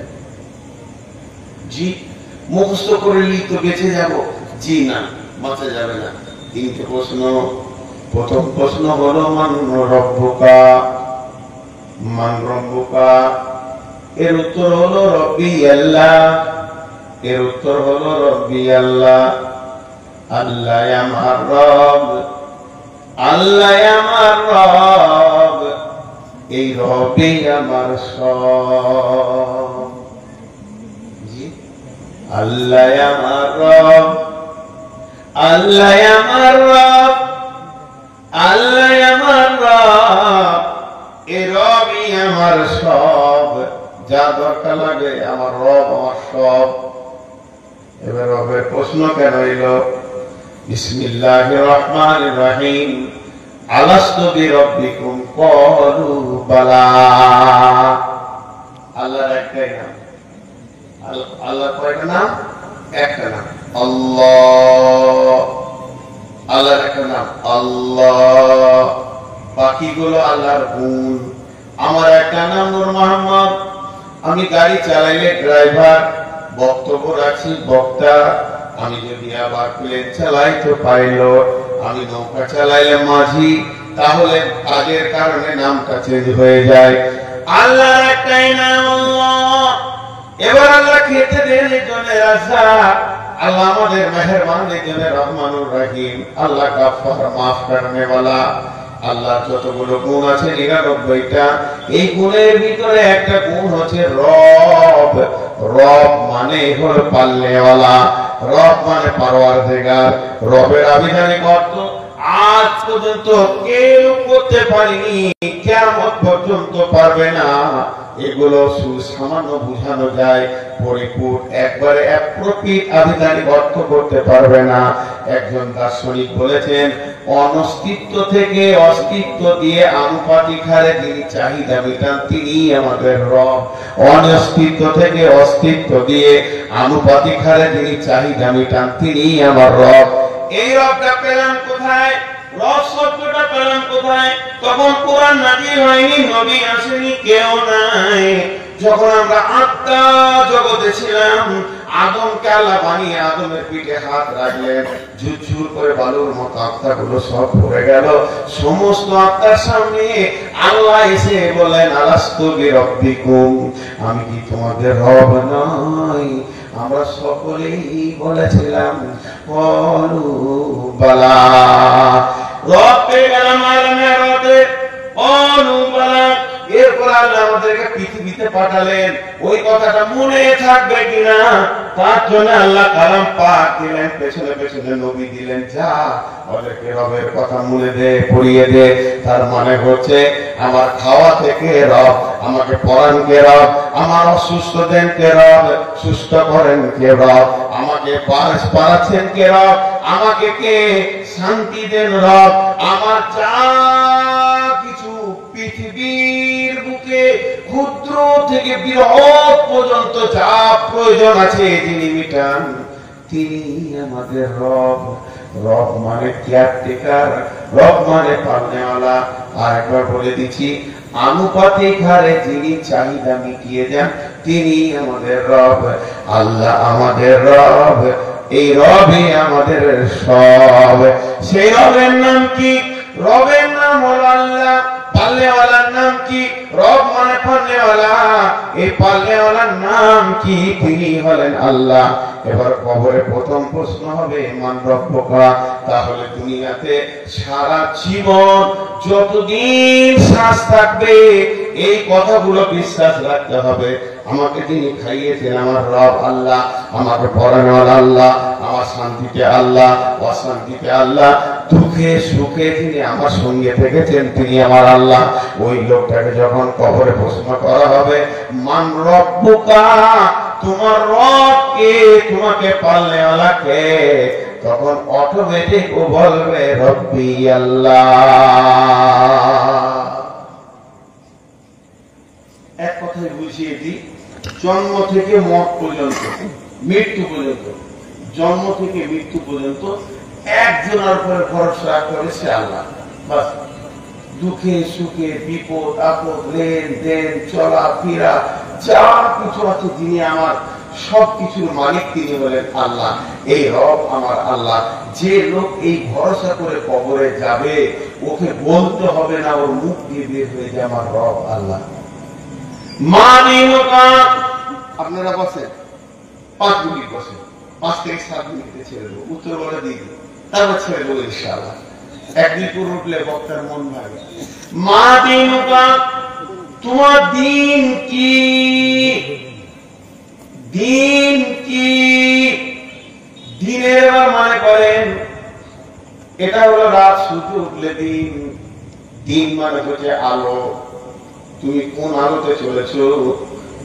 জি মুখস্থ করলেই তো বেঁচে যাব? জি না, বাঁচা যাবে না। 3টে প্রশ্ন। প্রথম প্রশ্ন হলো মান রব্বুকা, মান রব্বুকা। এর উত্তর হলো রব্বি আল্লাহ। এর উত্তর হলো রব্বি আল্লাহ। আল্লাহ আমার রব, আল্লাহ আমার রব, এই রবি আমার সব। জি আল্লাহ আমার রব, আল্লাহ আমার রব, আল্লাহ আমার রব, এ রবি আমার সব। যা দরকার লাগে আমার রব আমার সব। এবার রবের প্রশ্ন কেন এলো? বিসমিল্লাহির রহমানির রহিম, আলাস্তু বিরব্বিকুম ক্বালু বালা। আল্লাহর একটাই নাম। আল্লাহ কয়টা নাম? একটা নাম আল্লাহ। আল্লাহর একটা নাম আল্লাহ, বাকিগুলো আল্লাহর গুণ। আমার একটা নাম নূর মোহাম্মদ, আমি গাড়ি চালাইলে ড্রাইভার, বক্তব্য রাখছি বক্তা। আমি যদি আবার প্লেন চালাই তো পাইলট, আমি নৌকা চালাইলে মাঝি, তাহলে কাজের কারণে নামটা চেঞ্জ হয়ে যায়। আল্লাহর একটাই নাম আল্লাহ। এবার আল্লাহ খেতে দেন এই জন্য রাজ্জাক, আল্লাহ আমাদের মেহেরবান এই জন্য রহমানুর রহিম, আল্লাহ গাফফার মাফ করনে ওয়ালা। আল্লাহর যতগুলো গুণ আছে 99টা, এই গুণের ভিতরে একটা গুণ হচ্ছে রব। রব মানে হলো পালনেওয়ালা, রব মানে পারওয়ারদিগার। রবের আবিধানিক অর্থ আজ পর্যন্ত কেউ করতে পারেনি, কিয়ামত পর্যন্ত পারবে না। এগুলো সামান্য বোঝানো যায়, পরিপূর্ণ একবারে অ্যাপ্রোপ্রিয়েট আবিধানিক অর্থ করতে পারবে না। একজন দার্শনিক বলেছেন, অনস্তিত্ব থেকে অস্তিত্ব দিয়ে আনুপাতিক হারে যিনি চাহিদা মেটান তিনি আমাদের রব। অনস্তিত্ব থেকে অস্তিত্ব দিয়ে আনুপাতিক হারে যিনি চাহিদা মেটান তিনি আমার রব। এই রবটা পেলাম কোথায়? রব শব্দটা পেলাম কোথায়? তখন কোরআন নাযিল হয়নি, নবী আসেনি, কেউ নাই। যখন আমরা আত্মা জগতে ছিলাম, আদমকে আল্লাহ বানিয়ে আদমের পিঠে হাত রাখলেন, ঝুরঝুর করে বালুর মতো আত্মাগুলো সব পড়ে গেল। সমস্ত আত্মার সামনে আল্লাহ এসে বলেন, আলাস্তু বিরব্বিকুম, আমি কি তোমাদের রব নই? আমরা সকলেই বলেছিলাম ক্বালু বালা। রব পেয়ে গেলাম আলমের রবে, ক্বালু বালা। এরপর আল্লাহ আমাদেরকে পৃথিবীতে পাঠালেন, ওই কথাটা মনে থাকবে কিনা তার জন্য আল্লাহ কালাম পাক দিলেন, পেছনে পেছনে নবী দিলেন, যা ওদেরকে রবের কথা মনে দে, পড়িয়ে দে। তার মানে হচ্ছে আমার খাওয়া থেকে রব, আমাকে পড়ান কে রব, আমার অসুস্থ দেন কে রব, সুস্থ করেন কে রব, আমাকে পারাচ্ছেন কে রব, আমাকে কে শান্তি দেন রব। আমার যা কিছু পৃথিবীর বুকে ক্ষুদ্র থেকে বৃহৎ পর্যন্ত যা প্রয়োজন আছে যিনি মিটান তিনি আমাদের রব। রব মানে কেয়ারটেকার, রব মানে পালনেওয়ালা। আর একবার বলে দিচ্ছি, আনুপাতিক হারে যিনি চাহিদা মিটিয়ে দেন তিনি আমাদের রব। আল্লাহ আমাদের রব, এই রবই আমাদের সব। সেই রবের নাম কি? রবের নাম হলো আল্লাহ। পালনেওয়ালার নাম কি? রব মানে পালনেওয়ালা। এই পালনেওয়ালার নাম কি? তিনি হলেন আল্লাহ। এবার কবরে প্রথম প্রশ্ন হবে, মান রব্বুকা। তাহলে দুনিয়াতে সারা জীবন যতদিন শ্বাস থাকবে এই কথাগুলো বিশ্বাস রাখতে হবে। আমাকে যিনি খাইয়েছেন আমার রব আল্লাহ, আমাকে পড়ানোয়ালা আল্লাহ, আমার শান্তিতে আল্লাহ, অশান্তিতে আল্লাহ, দুঃখে সুখে যিনি আমার সঙ্গে থেকেছেন তিনি আমার আল্লাহ। ওই লোকটাকে যখন কবরে প্রশ্ন করা হবে, মান রব্বুকা, তোমার রব কে, তোমাকে পালনেওয়ালা কে, তখন অটোমেটিক ও বলবে রব্বি আল্লাহ। এক কথায় বুঝিয়ে দিই, জন্ম থেকে মত পর্যন্ত, মৃত্যু পর্যন্ত, জন্ম থেকে মৃত্যু পর্যন্ত একজনের উপরে ভরসা রাখতে হবে, সে আল্লাহ। বাস, দুঃখে সুখে বিপদ আপদ লেনদেন চলাফেরা যা কিছু আছে যিনি আমার সবকিছুর মালিক তিনি হলেন আল্লাহ। এই রব আমার আল্লাহ। যে লোক এই ভরসা করে কবরে যাবে ওকে বলতে হবে না, ওর মুখ দিয়ে বের হয়ে যায় আমার রব আল্লাহ। আপনারা বসেন, 5 মিনিট বসেন, 5 থেকে 7 মিনিটে ছেড়ে দেবো, উত্তর বলে দিয়ে দেবো, তারপর ছেড়ে দেবো ইনশাআল্লাহ। একদিন পুরো উঠলে বক্তার মন ভাগে। মা দিনুকা, তোমার দিন কি? দিন কি? দিনের এবার মানে করেন এটা হলো রাত সূর্য উঠলে দিন। দিন মানে হচ্ছে আলো। তুমি কোন আলোতে চলেছো?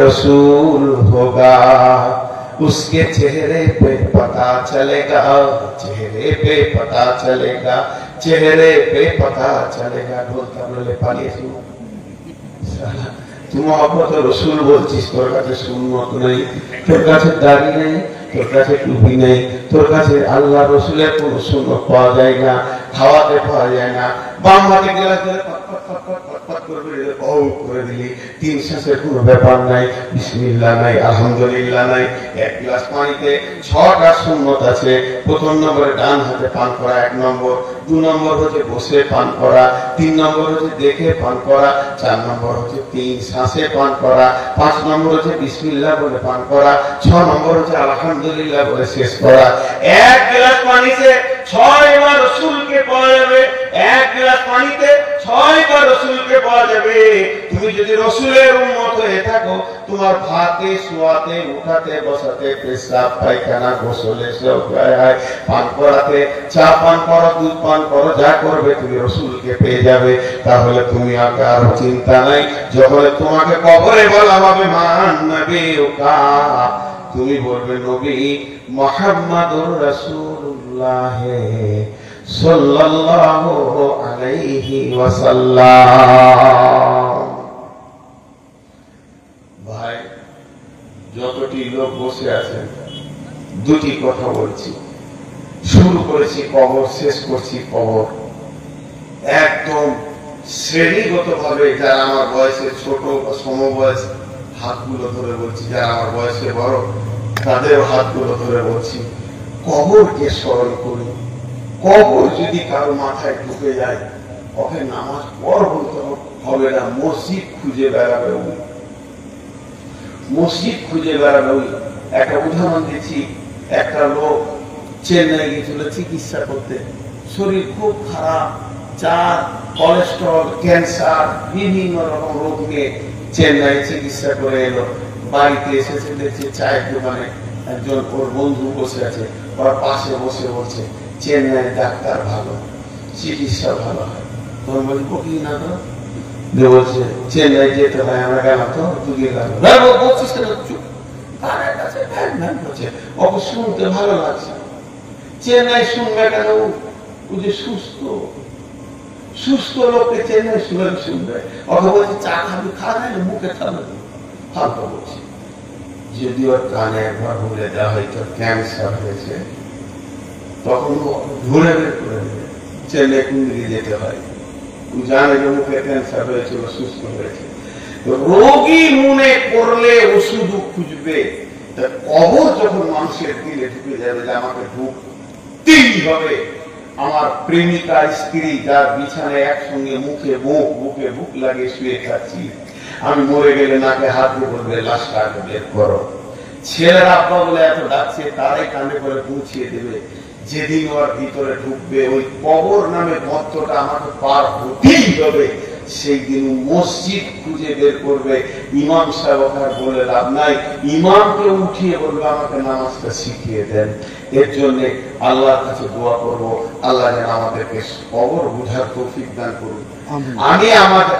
रसूल होगा, उसके चेहरे पे पता चलेगा, चेहरे पे पता चलेगा, चेहरे पे पता चलेगा। ढोलता बोले पालिए শুনো, তুই মোহাম্মদ রসুল বলছিস, তোর কাছে সুন্নত নেই, তোর কাছে দাড়ি নেই, তোর কাছে টুপি নেই, তোর কাছে আল্লাহ রসুলের কোন সুন্নত পাওয়া যায় না, খাওয়াতে পাওয়া যায় না। বাম হাতে গ্লাস ধরে করে দিলি, তিন শ্বাসের কোনো ব্যাপার নাই, বিসমিল্লাহ নাই, আলহামদুলিল্লাহ নাই। এক গ্লাস পানিতে 6টা সুন্নত আছে। প্রথম নম্বরে ডান হাতে পান করা, 1 নম্বর। 2 নম্বর হচ্ছে বসে পান করা, 3 নম্বর হচ্ছে দেখে পান করা, 4 নম্বর হচ্ছে 3 শ্বাসে পান করা, 5 নম্বর হচ্ছে বিসমিল্লাহ বলে পান করা, 6 নম্বর হচ্ছে আলহামদুলিল্লাহ বলে শেষ করা। এক গ্লাস পানিতে 6 বার রসুলকে পাওয়া যাবে, এক গ্লাস পানিতে 6 বার রসুলকে পাওয়া যাবে। তুমি যদি রসুলের উম্মত হয়ে থাকো, তোমার ভাতে শোয়াতে উঠাতে বসাতে পেশাব পায়খানা গোসলে পান করাতে, চা পান করো, দুধ পান করো, যা করবে তুমি রসুলকে পেয়ে যাবে। তাহলে তুমি আর চিন্তা নাই। যখন তোমাকে কবরে বলা হবে মান নবীকা, তুমি বলবে নবী মুহাম্মাদুর রাসূলুল্লাহ সাল্লাল্লাহু আলাইহি ওয়াসাল্লাম। ভাই, যতটি লোক বসে আছেন, দুটি কথা বলছি। শুরু করেছি কবর, শেষ করছি কবর। একদম শ্রেণীগত ভাবে যারা আমার বয়সে ছোট বা সমবয়স, হাতগুলো ধরে বলছি, যারা আমার বয়সে বড় তাদের হাতগুলো ধরে বলছি, কবরকে স্মরণ করি। কবর যদি কারো মাথায় ঢুকে যায়, ওকে নামাজ পড় বলতে হবে না, মসজিদ খুঁজে বেড়াবে। মসজিদ খুঁজে বেড়াবে। একটা উদাহরণ দিচ্ছি। একটা লোক চেন্নাই গেছিল চিকিৎসা করতে, শরীর খুব খারাপ, চাপ, কোলেস্ট্রল, ক্যান্সার, বিভিন্ন রকম রোগ নিয়ে চেন্নাই চিকিৎসা করে এলো। বাড়িতে এসেছে, দেখছে চায়ের দোকানে একজন ওর বন্ধু বসে আছে, ওর পাশে বসে বলছে চেন্নাই ডাক্তার ভালো, চিকিৎসা ভালো হয়। তখন বলি কি না তো বলছে চেন্নাই যেতে হয়, আমরা গেলাম তো 2 দিন লাগলো। শুনতে ভালো লাগছে, চেন্নাই শুনবে কেন? ও যে সুস্থ, সুস্থ লোককে চেন্নাই শুনবে। অথবা বলছে চা খাবি, খাবে না, মুখে খাবে, ফালতু বলছে। যদি ওর কানে একবার বলে দেওয়া হয় তোর ক্যান্সার হয়েছে, তখন ঘুরে বের করে দেবে চেন্নাই কোন দিকে যেতে হয়। জানে যে মুখে ক্যান্সার হয়েছিল, সুস্থ হয়েছে। রোগী মনে করলে ওষুধ খুঁজবে। কবর যখন মানুষের দিলে ঢুকে যাবে যে আমাকে ঢুকতেই হবে, আমার প্রেমিকা স্ত্রী যার বিছানায় একসঙ্গে মুখে বুকে বুক লাগিয়ে শুয়ে থাকছি, আমি মরে গেলে নাকে হাত দিয়ে বলবে লাশটা আগে বের করো। ছেলের আব্বা বলে এত ডাকছে, তারাই কানে করে পৌঁছিয়ে দেবে। যেদিন ওর ভিতরে ঢুকবে, ওই কবর নামে গর্তটা আমাকে পার হতেই হবে, সেই দিন মসজিদ খুঁজে বের করবে। ইমাম সাহেব ওখানে বলে লাভ নাই, ইমামকে উঠিয়ে বলবে আমাকে নামাজটা শিখিয়ে দেন। এর জন্য আল্লাহর কাছে দোয়া করব, আল্লাহ যেন আমাদেরকে কবর বুঝার তৌফিক দান করুন। আমি আমাদের